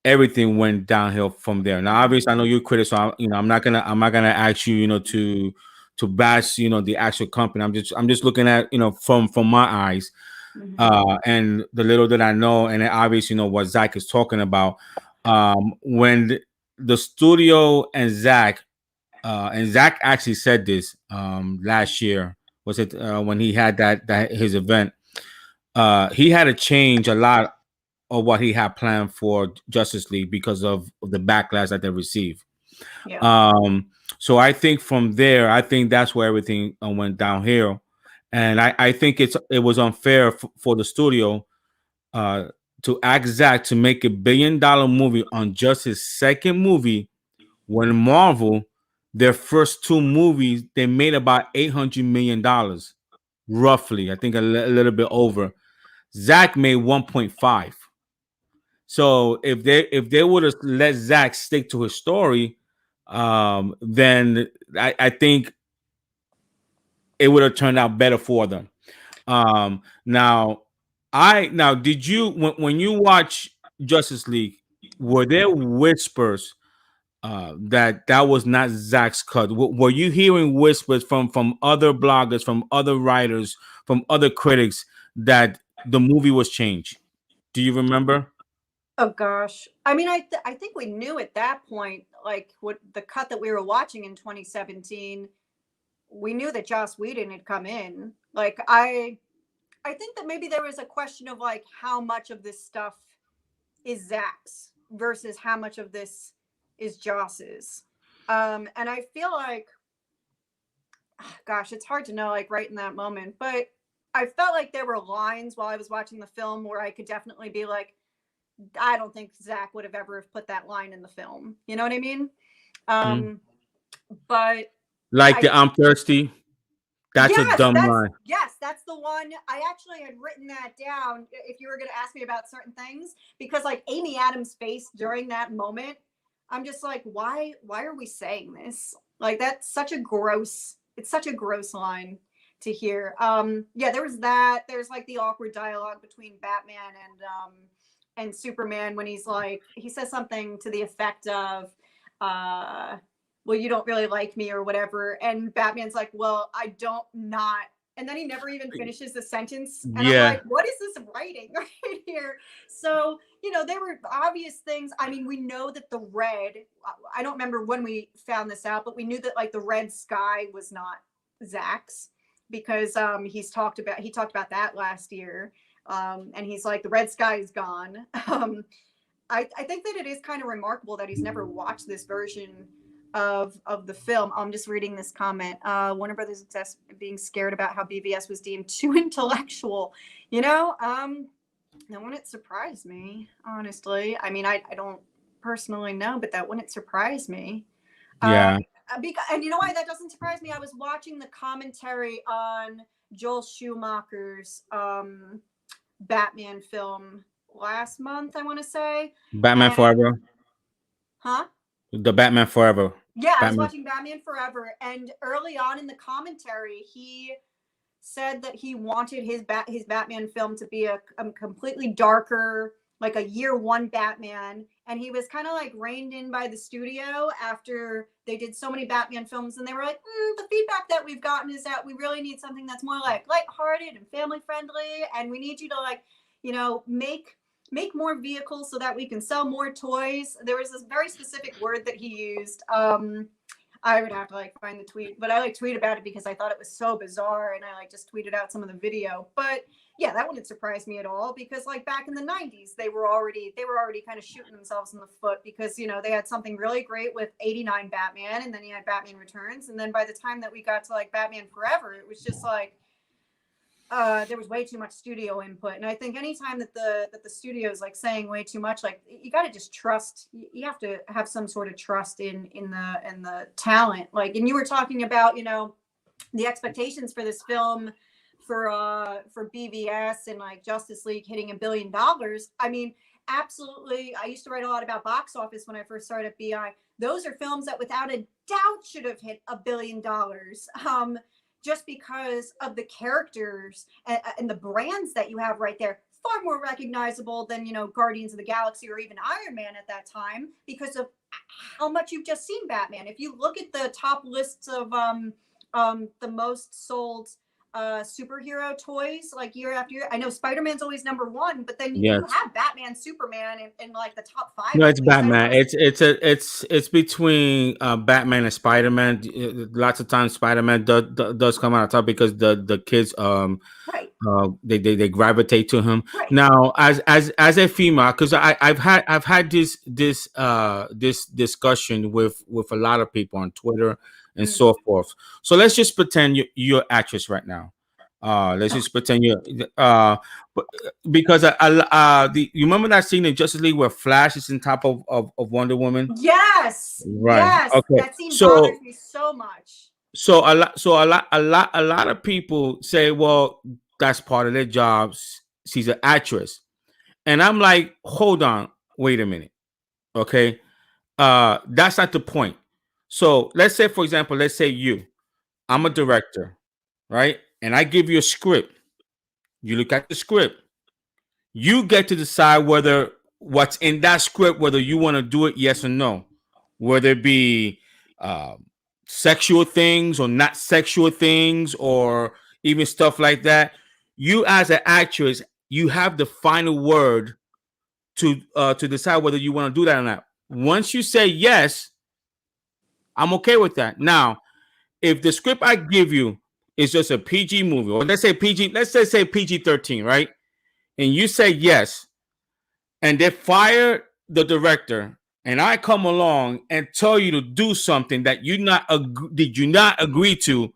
everything went downhill from there. Now, obviously, I know you're critical, so I'm not gonna ask you, to bash, the actual company. I'm just looking at, from my eyes. And the little that I know, and obviously, what Zack is talking about. When the studio and Zack actually said this last year, was it when he had that his event? He had to change a lot of what he had planned for Justice League because of the backlash that they received. Yeah. So I think from there, I think that's where everything went downhill. And I think it was unfair for the studio to ask Zack to make $1 billion movie on just his second movie, when Marvel, their first two movies, they made about $800 million, roughly. I think a little bit over. Zack made 1.5. So if they would have let Zack stick to his story, then I think it would have turned out better for them. Now did you, when you watch Justice League, were there whispers that was not Zack's cut? Were you hearing whispers from other bloggers, from other writers, from other critics that the movie was changed? Do you remember? Oh gosh. I mean, I think we knew at that point, like what the cut that we were watching in 2017, we knew that Joss Whedon had come in. Like I think that maybe there was a question of like how much of this stuff is Zack's versus how much of this is Joss's. And I feel like, gosh, it's hard to know like right in that moment, but I felt like there were lines while I was watching the film where I could definitely be like, I don't think Zack would have ever put that line in the film. You know what I mean? But like I'm thirsty. That's a dumb line. Yes, that's the one. I actually had written that down if you were going to ask me about certain things, because like Amy Adams' face during that moment, I'm just like, why are we saying this? Like that's such a gross line to hear. Yeah, there was that. There's like the awkward dialogue between Batman and Superman when he's like, he says something to the effect of, well, you don't really like me or whatever. And Batman's like, well, I don't not. And then he never even finishes the sentence. And I'm like, what is this writing right here? So, there were obvious things. I mean, we know that the red, I don't remember when we found this out, but we knew that like the red sky was not Zack's. because he talked about that last year, and he's like, the red sky is gone. I think that it is kind of remarkable that he's never watched this version of the film. I'm just reading this comment. Warner Brothers being scared about how BVS was deemed too intellectual. That wouldn't surprise me, honestly. I mean, I don't personally know, but that wouldn't surprise me. Yeah. And you know why that doesn't surprise me? I was watching the commentary on Joel Schumacher's Batman film last month, I want to say. Batman Forever. Huh? The Batman Forever. Yeah, Batman. I was watching Batman Forever, and early on in the commentary, he said that he wanted his Batman film to be a completely darker, like a year one Batman, and he was kind of like reined in by the studio after they did so many Batman films, and they were like, the feedback that we've gotten is that we really need something that's more like lighthearted and family friendly, and we need you to make more vehicles so that we can sell more toys. There was this very specific word that he used. I would have to find the tweet, but I tweet about it because I thought it was so bizarre, and I just tweeted out some of the video. But yeah, that wouldn't surprise me at all, because back in the 90s, they were already kind of shooting themselves in the foot, because they had something really great with 89 Batman, and then you had Batman Returns, and then by the time that we got to Batman Forever, it was just there was way too much studio input. And I think anytime that the studio is saying way too much, you got to just trust. You have to have some sort of trust in the talent. And you were talking about the expectations for this film for BVS and Justice League hitting $1 billion. I mean, absolutely. I used to write a lot about box office when I first started at BI. Those are films that without a doubt should have hit $1 billion. Just because of the characters and the brands that you have right there, far more recognizable than Guardians of the Galaxy or even Iron Man at that time, because of how much you've just seen Batman. If you look at the top lists of the most sold superhero toys year after year, I know Spider-Man's always number one, but then you have Batman, Superman in the top 5. No, it's Batman. It's between Batman and Spider-Man. Lots of times Spider-Man does come out on top because the kids right. They gravitate to him. Right. Now, as a female, because I've had this discussion with a lot of people on Twitter and so forth. So let's just pretend you're an actress right now. Let's just pretend you because you remember that scene in Justice League where Flash is on top of Wonder Woman? Yes. Right. Yes. Okay. That scene bothers me so much. So a lot of people say, well, that's part of their jobs. She's an actress. And I'm like, hold on, wait a minute. Okay. That's not the point. So let's say, for example, I'm a director, right? And I give you a script. You look at the script. You get to decide whether what's in that script, whether you want to do it, yes or no. Whether it be sexual things or not sexual things, or even stuff like that. You as an actress, you have the final word to decide whether you want to do that or not. Once you say yes, I'm okay with that. Now, if the script I give you is just a PG movie, or let's say PG-13, right? And you say yes, and they fire the director, and I come along and tell you to do something that did you not agree to,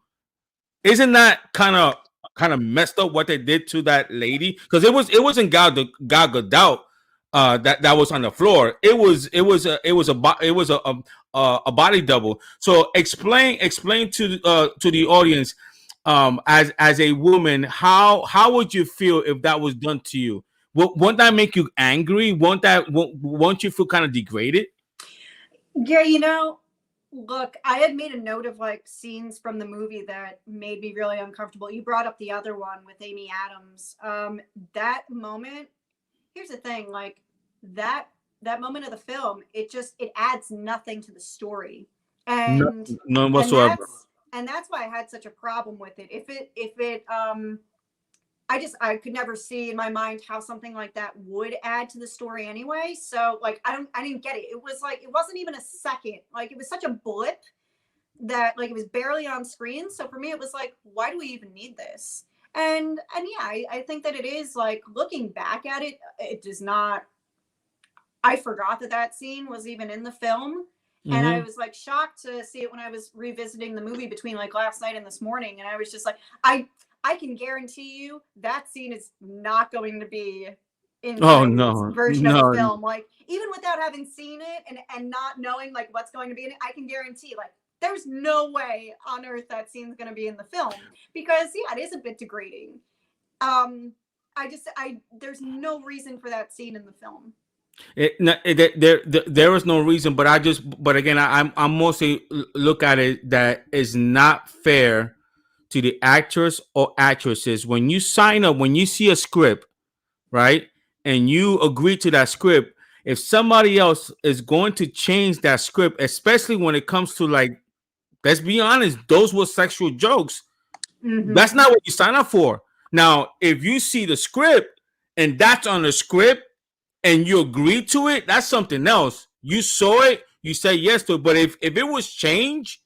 isn't that kind of messed up what they did to that lady? Because it wasn't Gal Gadot that was on the floor. It was a body double. So explain to the audience, as a woman, how would you feel if that was done to you? Won't that make you angry? Won't you feel kind of degraded? Yeah, look, I had made a note of scenes from the movie that made me really uncomfortable. You brought up the other one with Amy Adams. That moment, here's the thing, that moment of the film, it adds nothing to the story. And none whatsoever. And that's why I had such a problem with it. If it I could never see in my mind how something like that would add to the story anyway. So I didn't get it. It was it wasn't even a second. It was such a blip that like it was barely on screen. So for me, it was like, why do we even need this? And yeah, I think that it is like looking back at it, it does not. I forgot that that scene was even in the film. And I was like shocked to see it when I was revisiting the movie between like last night and this morning. And I was just like, I can guarantee you that scene is not going to be in the version of the film. Like even without having seen it and not knowing like what's going to be in it, I can guarantee like there's no way on earth that scene's going to be in the film because yeah, it is a bit degrading. There's no reason for that scene in the film. There is no reason, but again, I'm mostly look at it that is not fair to the actors or actresses when you sign up, when you see a script, right, and you agree to that script. If somebody else is going to change that script, especially when it comes to like, let's be honest, those were sexual jokes. That's not what you sign up for. Now, if you see the script and that's on the script, and you agree to it, that's something else. You saw it, you say yes to it. But if it was changed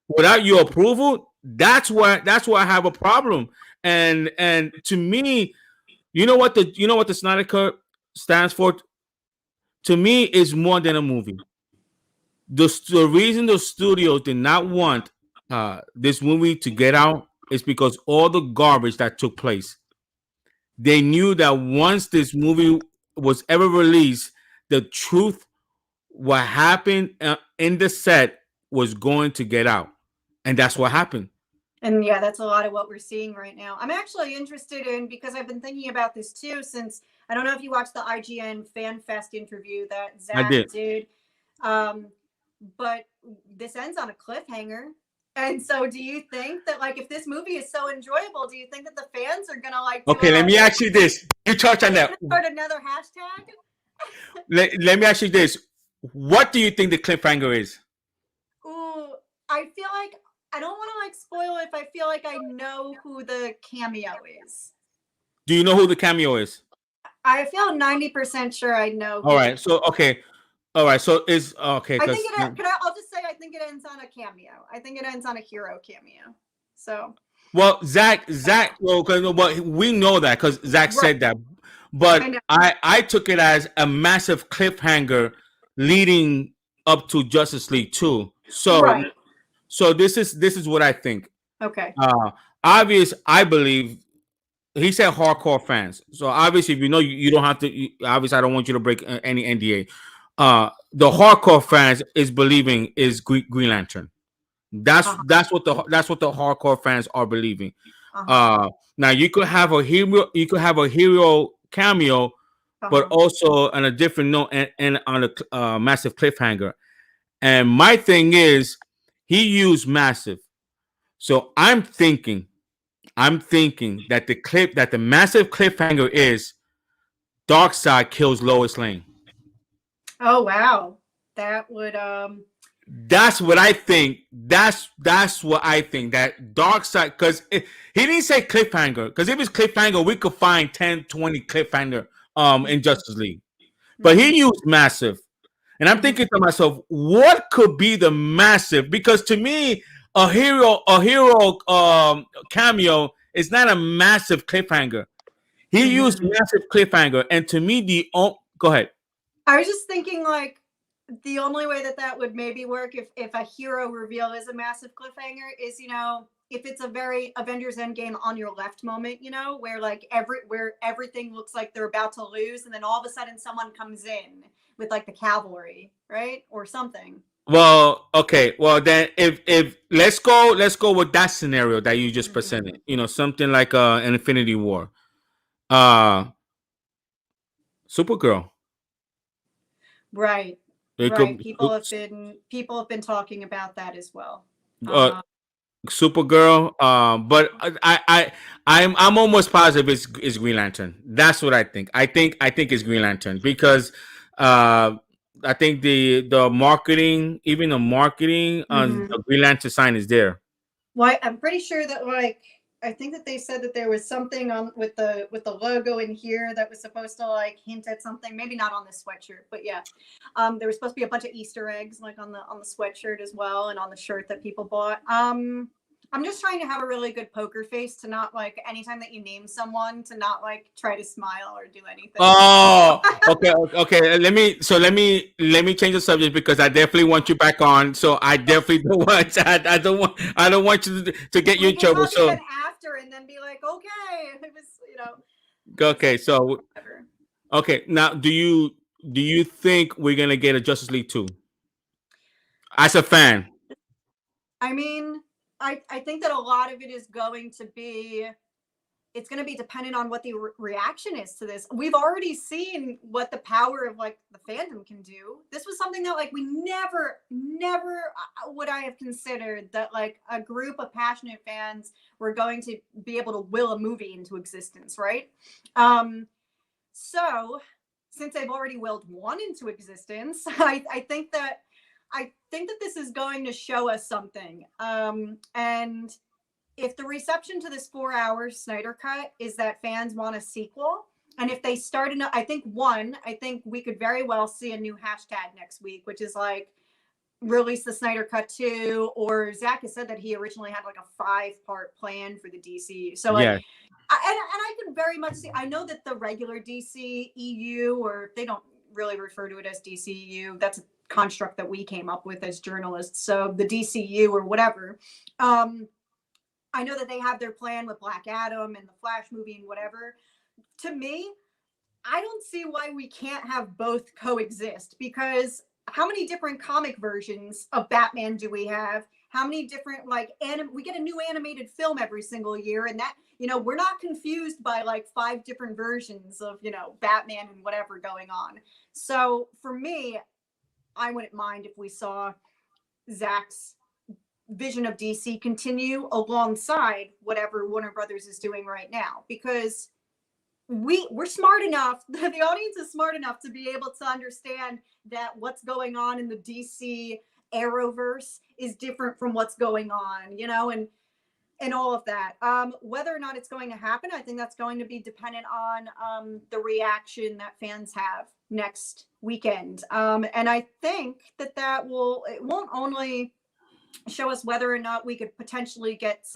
without your approval, that's why I have a problem. And to me, you know what the Snyder Cut stands for? To me, is more than a movie. The reason the studio did not want this movie to get out is because all the garbage that took place. They knew that once this movie was ever released, the truth, what happened in the set was going to get out. And that's what happened. And yeah, that's a lot of what we're seeing right now. I'm actually interested in, because I've been thinking about this too, since I don't know if you watched the IGN Fan Fest interview that Zack did. But this ends on a cliffhanger. And so do you think that like if this movie is so enjoyable, do you think that the fans are gonna like okay, let me ask you this. You touch on that. Start another hashtag? let me ask you this. What do you think the cliffhanger is? Ooh, I feel like I don't want to like spoil it if I feel like I know who the cameo is. Do you know who the cameo is? I feel 90% sure I know. All right, so okay. All right, so it's okay. I think I'll just say I think it ends on a cameo. I think it ends on a hero cameo. So. Well, Zack. Well, we know that because Zack said that, but I took it as a massive cliffhanger leading up to Justice League 2. So, so this is what I think. Okay. I believe. He said hardcore fans. So obviously, if you know, you don't have to. Obviously, I don't want you to break any NDA. The hardcore fans is believing is Green Lantern. That's what the hardcore fans are believing. Now you could have a hero cameo, but also on a different note and on a massive cliffhanger. And my thing is, he used massive. So I'm thinking that the massive cliffhanger is Darkseid kills Lois Lane. Oh wow, that would That's what I think. That's what I think. That Darkseid, because he didn't say cliffhanger. Because if it's cliffhanger, we could find 10, 20 cliffhanger in Justice League. But he used massive, and I'm thinking to myself, what could be the massive? Because to me, a hero cameo is not a massive cliffhanger. He used massive cliffhanger, and to me, go ahead. I was just thinking, like, the only way that would maybe work if a hero reveal is a massive cliffhanger is, you know, if it's a very Avengers Endgame on your left moment, you know, where like where everything looks like they're about to lose, and then all of a sudden someone comes in with like the cavalry, right, or something. Well, okay. Well, then if let's go with that scenario that you just presented. You know, something like an Infinity War. Supergirl. Right. People have been talking about that as well. Supergirl. But I'm almost positive it's Green Lantern. That's what I think. I think it's Green Lantern because I think the marketing, even the marketing on the Green Lantern sign is there. Well, I'm pretty sure that like I think that they said that there was something on with the logo in here that was supposed to like hint at something. Maybe not on this sweatshirt, but yeah, there was supposed to be a bunch of Easter eggs like on the sweatshirt as well, and on the shirt that people bought. I'm just trying to have a really good poker face to not like anytime that you name someone to not like try to smile or do anything. Oh, okay. Let me change the subject because I definitely want you back on. So I definitely don't want. I don't want you to get you We in can trouble. talk So again after and then be like, okay, it was okay. So whatever. okay. Now, do you think we're gonna get a Justice League 2? As a fan, I mean, I think that a lot of it is going to be it's going to be dependent on what the reaction is to this. We've already seen what the power of like the fandom can do. This was something that like we never would I have considered that like a group of passionate fans were going to be able to will a movie into existence, right? So since they've already willed one into existence, I think that this is going to show us something. And if the reception to this 4-hour Snyder cut is that fans want a sequel, and if they start I think we could very well see a new hashtag next week, which is like release the Snyder cut 2, or Zack has said that he originally had like a 5-part plan for the DCU. So like, yeah. and I can very much see, I know that the regular DC EU, or they don't really refer to it as DCU, that's a construct that we came up with as journalists. So the DCU or whatever, I know that they have their plan with Black Adam and the Flash movie and whatever. To me, I don't see why we can't have both coexist, because how many different comic versions of Batman do we have? How many different like we get a new animated film every single year, and that we're not confused by like 5 different versions of Batman and whatever going on. So for me, I wouldn't mind if we saw Zack's vision of DC continue alongside whatever Warner Brothers is doing right now, because we're smart enough, the audience is smart enough to be able to understand that what's going on in the DC Arrowverse is different from what's going on, and all of that. Whether or not it's going to happen, I think that's going to be dependent on the reaction that fans have next weekend. And I think that it won't only show us whether or not we could potentially get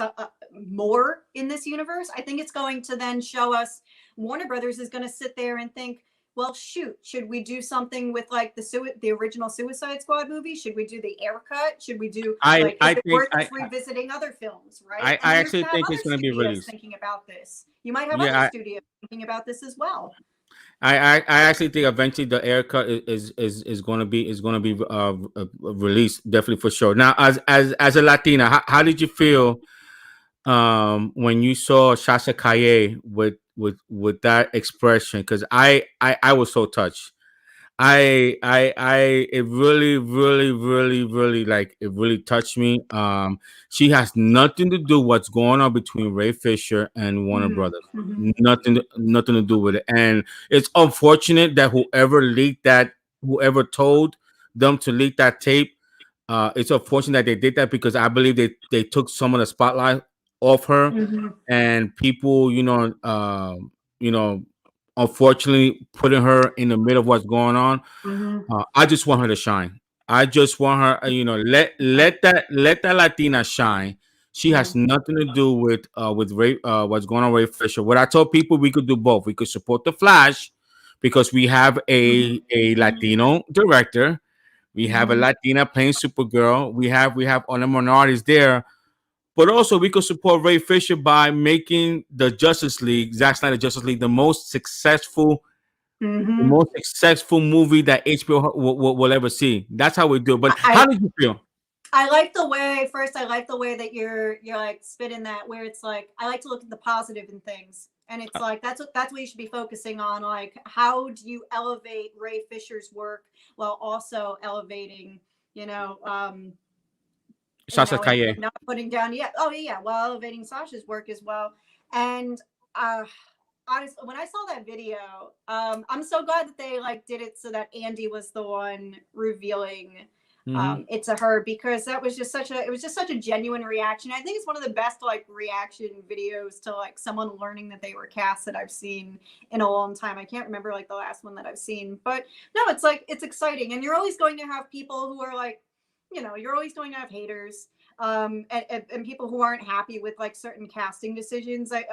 more in this universe. I think it's going to then show us Warner Brothers is going to sit there and think, well, shoot, should we do something with like the original Suicide Squad movie? Should we do the Air Cut? Should we do is it worth us revisiting other films, right? I actually think it's going to be released. Thinking about this, you might have other studios thinking about this as well. I actually think eventually the Air Cut is going to be released, definitely, for sure. Now, as a Latina, how did you feel when you saw Sasha Calle with that expression? Because I was so touched. It really like it really touched me. She has nothing to do what's going on between Ray Fisher and Warner Brothers. Nothing to do with it. And it's unfortunate that whoever told them to leak that tape, it's unfortunate that they did that, because I believe they took some of the spotlight off her, and people, unfortunately putting her in the middle of what's going on. I just want her to shine. I just want her, let that Latina shine. She has nothing to do with Ray, what's going on with Ray Fisher. What I told people, we could do both. We could support the Flash because we have a Latino director. We have a Latina playing Supergirl. We have other minorities there. But also, we could support Ray Fisher by making the Justice League, Zack Snyder Justice League, the most successful movie that HBO will ever see. That's how we do it. But how did you feel? I like the way that you're like spinning that, where it's like, I like to look at the positive in things, and it's like that's what you should be focusing on. Like, how do you elevate Ray Fisher's work while also elevating, Sasha Calle. Not putting down while elevating Sasha's work as well. And honestly, when I saw that video, I'm so glad that they like did it so that Andy was the one revealing it to her, because that was just such a genuine reaction. I think it's one of the best like reaction videos to like someone learning that they were cast that I've seen in a long time. I can't remember like the last one that I've seen, but no, it's like, it's exciting. And you're always going to have people who are like, you know, you're always going to have haters, and people who aren't happy with like certain casting decisions. I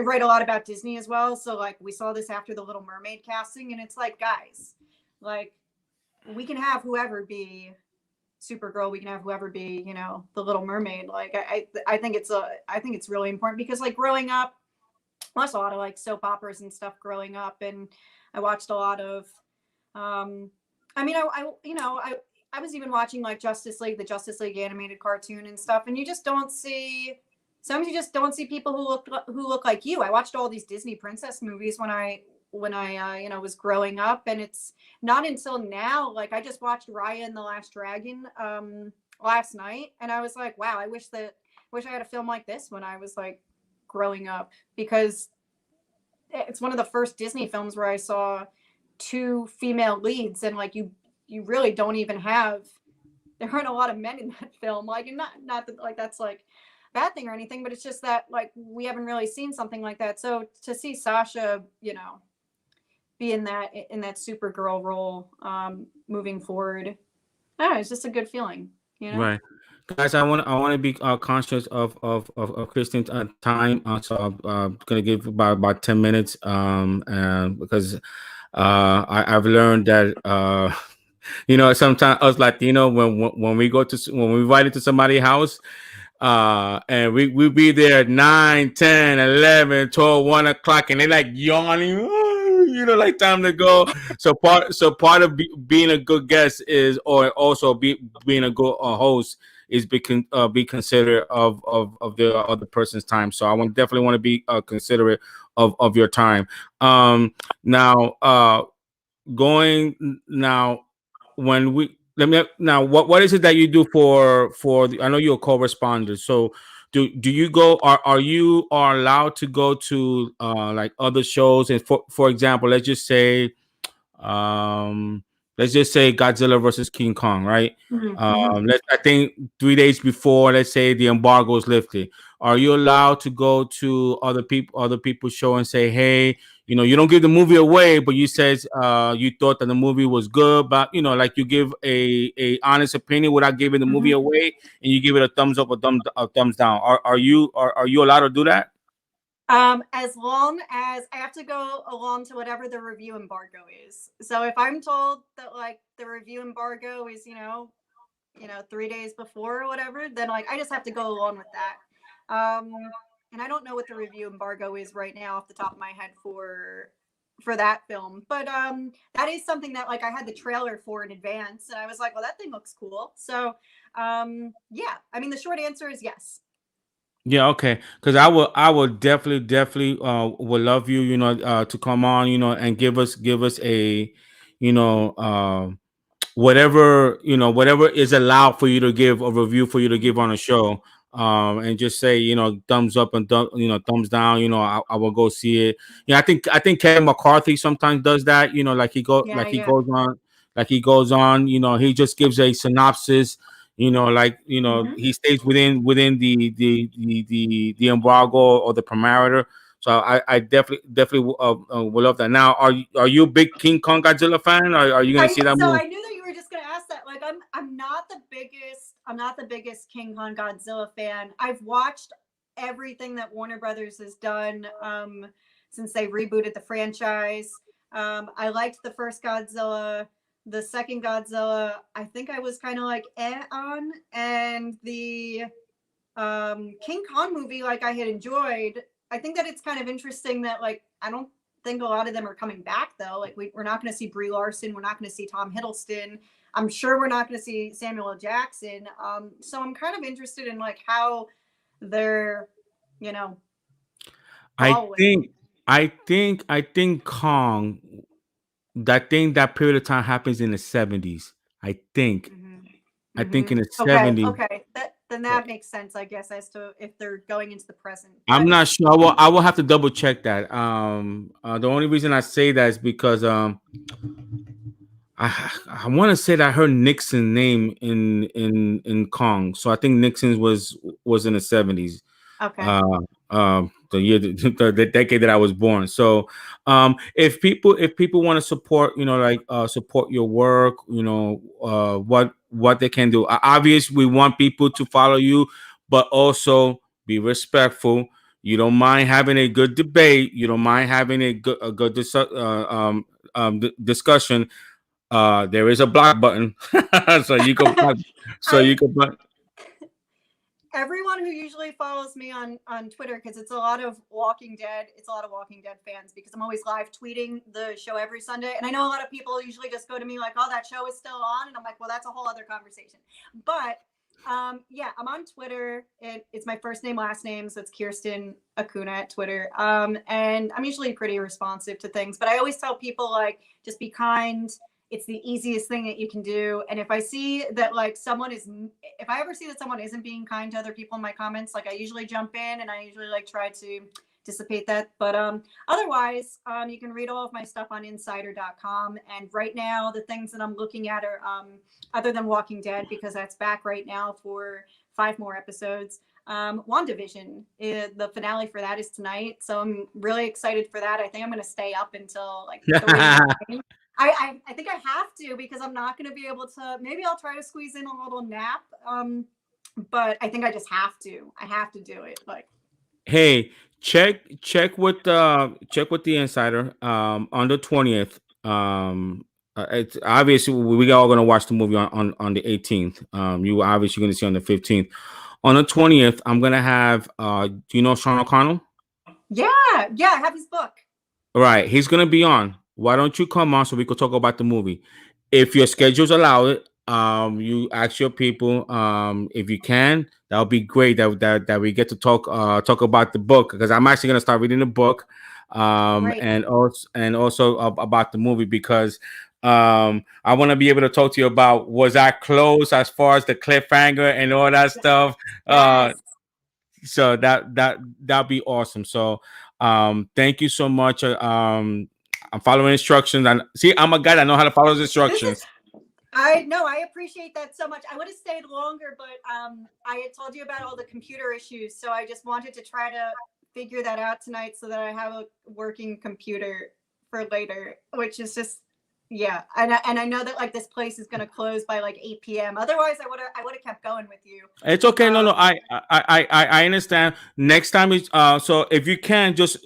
write a lot about Disney as well, so like we saw this after the Little Mermaid casting, and it's like, guys, like, we can have whoever be Supergirl, we can have whoever be, you know, the Little Mermaid. Like I think it's really important, because like growing up, I watched a lot of like soap operas and stuff growing up, and I watched a lot of I mean, I was even watching like Justice League, the Justice League animated cartoon and stuff, and you just don't see, sometimes you just don't see people who look like you. I watched all these Disney princess movies when I you know, was growing up, and it's not until now, like I just watched Raya and the Last Dragon last night, and I was like, wow, I wish I had a film like this when I was like growing up, because it's one of the first Disney films where I saw 2 female leads, and like you really don't even have, there aren't a lot of men in that film, like, and not that like that's like bad thing or anything, but it's just that like we haven't really seen something like that. So to see Sasha, you know, be in that Supergirl role moving forward, I don't know, it's just a good feeling, you know. Right, guys. I want to be conscious of Kristen's time. So I'm gonna give about 10 minutes. Because I've learned that you know, sometimes us Latino, when we invite into somebody's house, and we be there at 9, 10, 11, 12, 1 o'clock, and they like yawning, you know, like time to go. So part of being a good guest is, or also being a good host, is be considerate of the other person's time. So I definitely want to be considerate of your time. Now going now, when we let me now, what is it that you do for I know you're a co-responder, so do you go, are you allowed to go to like other shows? And for example, um let's just say Godzilla versus King Kong, right? I think 3 days before, let's say, the embargo is lifted, are you allowed to go to other people's show and say, hey, you know, you don't give the movie away, but you says you thought that the movie was good, but you know, like you give a honest opinion without giving the movie away, and you give it a thumbs up or thumbs down. Are you allowed to do that? As long as I have to go along to whatever the review embargo is. So if I'm told that like the review embargo is, you know, 3 days before or whatever, then like I just have to go along with that. And I don't know what the review embargo is right now off the top of my head for that film, but that is something that like I had the trailer for in advance, and I was like, well, that thing looks cool. So yeah, I mean, the short answer is yes. Yeah, okay. Because I would definitely would love you, you know, to come on, you know, and give us a, you know, whatever, you know, whatever is allowed for you to give a review, for you to give on a show, and just say, you know, thumbs up and you know, thumbs down, you know, I will go see it. Yeah, I think Kevin McCarthy sometimes does that, you know, like he goes on, you know, he just gives a synopsis, you know, like, you know, he stays within the embargo or the parameter. So I definitely will love that. Now, are you a big King Kong Godzilla fan? Are you gonna see that So movie? I knew that you were just gonna ask that. Like, I'm not the biggest King Kong Godzilla fan. I've watched everything that Warner Brothers has done since they rebooted the franchise. I liked the first Godzilla. The second Godzilla, I think I was kind of like on, and the King Kong movie, like I had enjoyed. I think that it's kind of interesting that like I don't think a lot of them are coming back though. Like we're not going to see Brie Larson, we're not going to see Tom Hiddleston. I'm sure we're not going to see Samuel L. Jackson. So I'm kind of interested in like how they're, you know, following. I think Kong, that period of time happens in the 70s. I think. I think in the 70s. Okay. That makes sense, I guess, as to if they're going into the present. I'm not sure. I will have to double check that. The only reason I say that is because I want to say that I heard Nixon's name in Kong, so I think Nixon's was in the 70s. Okay. The year, the decade that I was born. So, if people want to support, like support your work, what they can do. Obviously, we want people to follow you, but also be respectful. You don't mind having a good debate. You don't mind having discussion. There is a block button, so you can block, so I you can block. everyone who usually follows me on Twitter, because it's a lot of Walking Dead. It's a lot of Walking Dead fans because I'm always live tweeting the show every Sunday, and I know a lot of people usually just go to me like, "Oh, that show is still on," and I'm like, "Well, that's a whole other conversation." But yeah, I'm on Twitter. It's my first name, last name, so it's Kirsten Acuna at Twitter. And I'm usually pretty responsive to things, but I always tell people like, just be kind. It's the easiest thing that you can do. And if I see that like if I ever see that someone isn't being kind to other people in my comments, like I usually jump in and I usually like try to dissipate that. But otherwise, you can read all of my stuff on insider.com. And right now, the things that I'm looking at are other than Walking Dead, because that's back right now for 5 more episodes. WandaVision, the finale for that is tonight. So I'm really excited for that. I think I'm going to stay up until like 3 in the morning. I think I have to, because I'm not going to be able to. Maybe I'll try to squeeze in a little nap. But I think I just have to. I have to do it. Like, Hey, check with the insider on the 20th. It's obviously we all gonna watch the movie on the 18th. You obviously gonna see on the 15th. On the 20th, I'm gonna have do you know Sean O'Connell? yeah, I have his book. All right, he's gonna be on. Why don't you come on so we could talk about the movie? If your schedules allow it, you ask your people. If you can, that would be great. That we get to talk about the book, because I'm actually gonna start reading the book, Great. and also about the movie, because I want to be able to talk to you about, was that close as far as the cliffhanger and all that stuff. Yes. So that'd be awesome. So thank you so much. I'm following instructions, and see, I'm a guy that know how to follow his instructions. I know. I appreciate that so much. I would have stayed longer, but I had told you about all the computer issues, so I just wanted to try to figure that out tonight so that I have a working computer for later, which is just, yeah. And I know that like this place is gonna close by like 8 p.m. Otherwise, I would have kept going with you. It's okay. No, I understand. Next time is so if you can just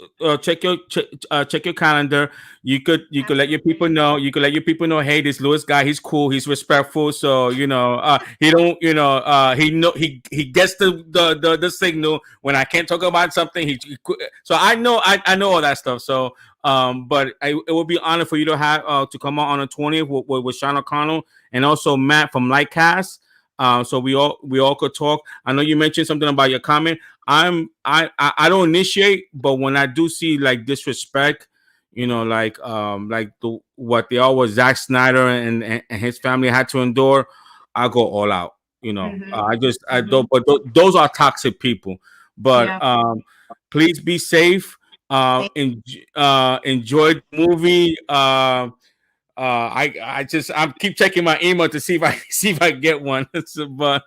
check your calendar. You could let your people know. You could let your people know. Hey, this Lewis guy, he's cool. He's respectful. So he don't he gets the signal when I can't talk about something. So I know all that stuff. So but it would be an honor for you to have to come on the 20th with Sean O'Connell and also Matt from Lightcast. So we all could talk. I know you mentioned something about your comment. I don't initiate, but when I do see like disrespect, like what they all was Zack Snyder and his family had to endure, I go all out. I don't. But those are toxic people. But Yeah. please be safe. Enjoy the movie. I keep checking my email to see if I get one. So, but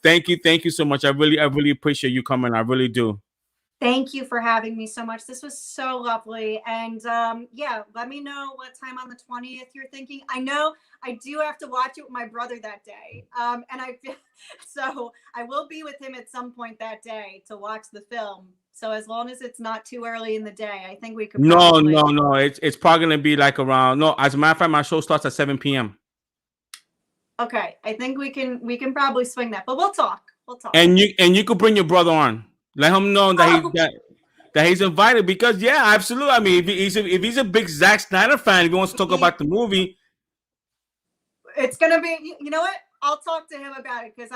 thank you so much. I really appreciate you coming. I really do. Thank you for having me so much. This was so lovely. And yeah, let me know what time on the 20th you're thinking. I know I do have to watch it with my brother that day. So I will be with him at some point that day to watch the film. So as long as it's not too early in the day, I think we could probably... No. It's probably gonna be like around, no, as a matter of fact, my show starts at 7 p.m. Okay. I think we can probably swing that, but we'll talk. And you could bring your brother on. Let him know that that he's invited, because yeah, absolutely. I mean, if he's a big Zack Snyder fan, if he wants to talk about the movie, it's gonna be, you know what? I'll talk to him about it, because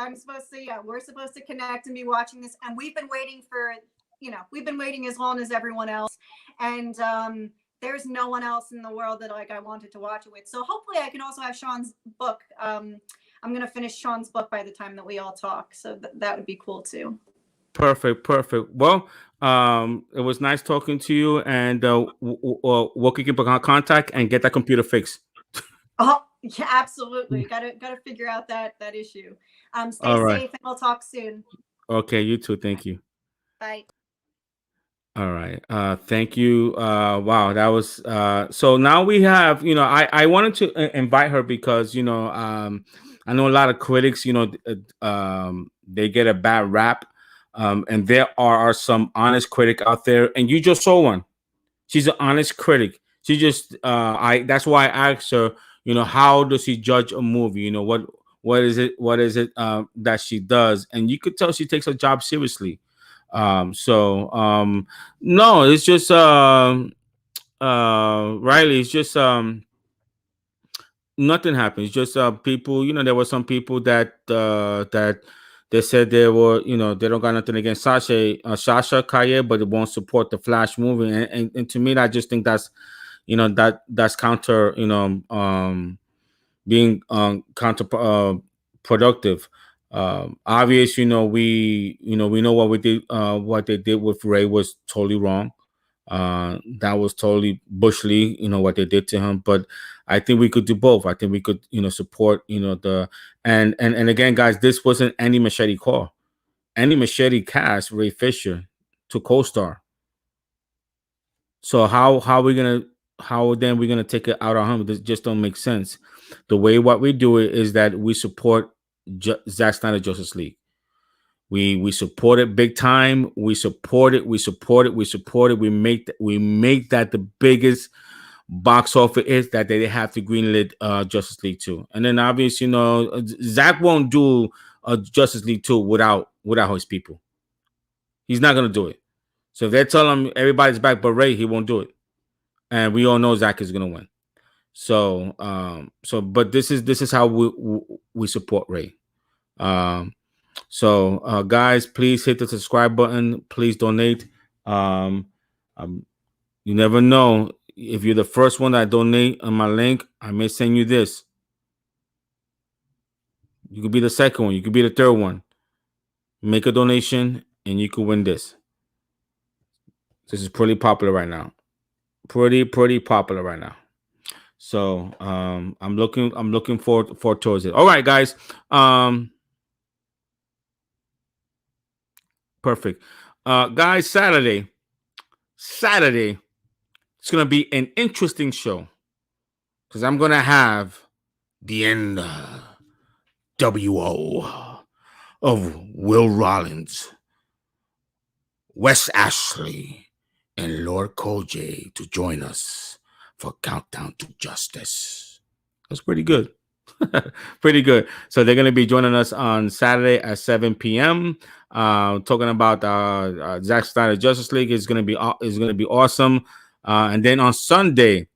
we're supposed to connect and be watching this, and we've been waiting as long as everyone else, and there's no one else in the world that like I wanted to watch it with. So hopefully I can also have Sean's book. I'm gonna finish Sean's book by the time that we all talk, so that would be cool too. Perfect. Well, it was nice talking to you, and we'll keep in contact and get that computer fixed. Oh, yeah, absolutely. Gotta figure out that issue. Stay All right. safe, and we'll talk soon. Okay, you too. Thank you. Bye. All right. Thank you. Wow, that was so now we have, I wanted to invite her because, I know a lot of critics, they get a bad rap. And there are some honest critic out there, and you just saw one. She's an honest critic. She just I that's why I asked her, how does she judge a movie? What is it that she does? And you could tell she takes her job seriously. No, it's just Riley, it's just nothing happens. Just people, there were some people that they said they were, they don't got nothing against Sasha Kaye, but they won't support the Flash movie. And to me, I just think that's counter, being counter productive. Obvious, we know what they did with Ray was totally wrong. That was totally Bush League, what they did to him. But I think we could do both. I think we could, support, the and again, guys, this wasn't any Machete call. Any Machete cast Ray Fisher to co-star. So how then we're gonna take it out on him? This just don't make sense. The way what we do it is that we support Zack Snyder Justice League. We support it big time. We support it. We support it. We support it. We make that the biggest box office is that they have to greenlit Justice League 2. And then obviously, Zack won't do a Justice League 2 without his people. He's not gonna do it. So if they tell him everybody's back but Ray, he won't do it. And we all know Zack is gonna win. So but this is how we support Ray. Guys, please hit the subscribe button. Please donate. You never know. If you're the first one that donate on my link, I may send you this. You could be the second one. You could be the third one. Make a donation and you could win this. This is pretty popular right now. Pretty popular right now. So I'm looking forward towards it. All right, guys. Perfect. Guys, Saturday, it's gonna be an interesting show because I'm gonna have the NWO of Will Rollins, Wes Ashley, and Lord Koj to join us for Countdown to Justice. That's pretty good. Pretty good. So they're going to be joining us on Saturday at 7 p.m. Talking about Zack Snyder Justice League is going to be awesome. And then on Sunday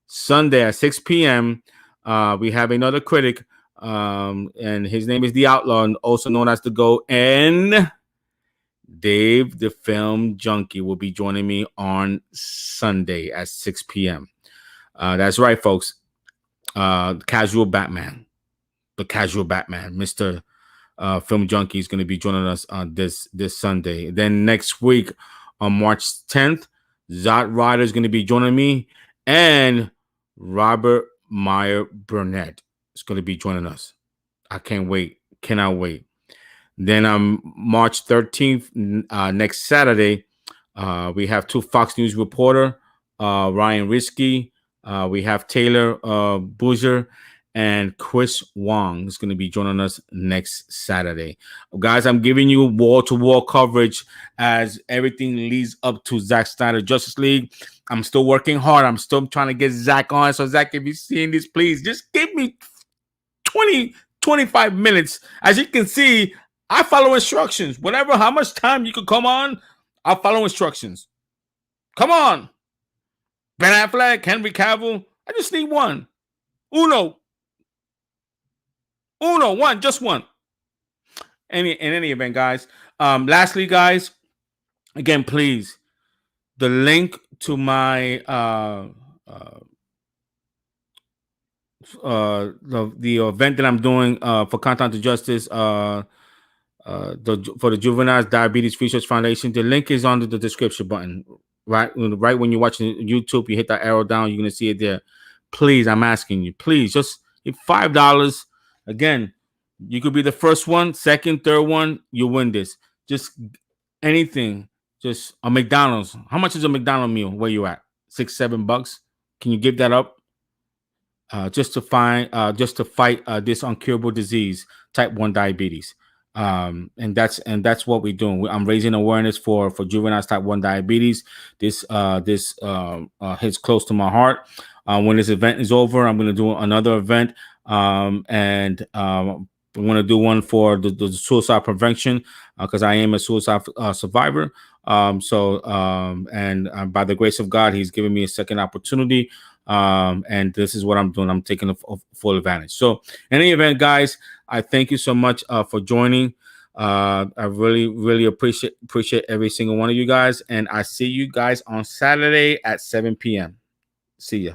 at 6 p.m. We have another critic, and his name is The Outlaw, also known as The Goat, and Dave, the Film Junkie, will be joining me on Sunday at 6 p.m. That's right, folks. The casual Batman, Mr. Film Junkie is going to be joining us on this Sunday. Then next week on March 10th, Zod Ryder is going to be joining me, and Robert Meyer Burnett is going to be joining us. I can't wait. Cannot wait. Then on March 13th, next Saturday, we have two Fox News reporter, Ryan Risky. We have Taylor Boozer and Chris Wong is going to be joining us next Saturday. Guys, I'm giving you wall-to-wall coverage as everything leads up to Zack Snyder Justice League. I'm still working hard. I'm still trying to get Zack on. So, Zack, if you're seeing this, please just give me 25 minutes. As you can see, I follow instructions. How much time you could come on, I'll follow instructions. Come on. Ben Affleck, Henry Cavill. I just need one. Uno, one, just one. In any event, guys. Lastly, guys, again, please, the link to my the event that I'm doing for Countdown to Justice, for the Juveniles Diabetes Research Foundation. The link is under the description button. Right when you're watching YouTube, you hit that arrow down, you're gonna see it there. Please, I'm asking you, please, just $5. Again, you could be the first one, second, third one, you win this. Just anything, just a McDonald's. How much is a McDonald's meal? Where you at? $6-7? Can you give that up? Just to fight this incurable disease, type 1 diabetes. And that's what we're doing. I'm raising awareness for juveniles type 1 diabetes. This hits close to my heart. When this event is over, I'm going to do another event, and I'm going to do one for the suicide prevention, because I am a suicide survivor. And by the grace of God, He's given me a second opportunity. And this is what I'm doing. I'm taking a full advantage. So in any event, guys, I thank you so much for joining. I really, really appreciate every single one of you guys. And I see you guys on Saturday at 7 p.m. See ya.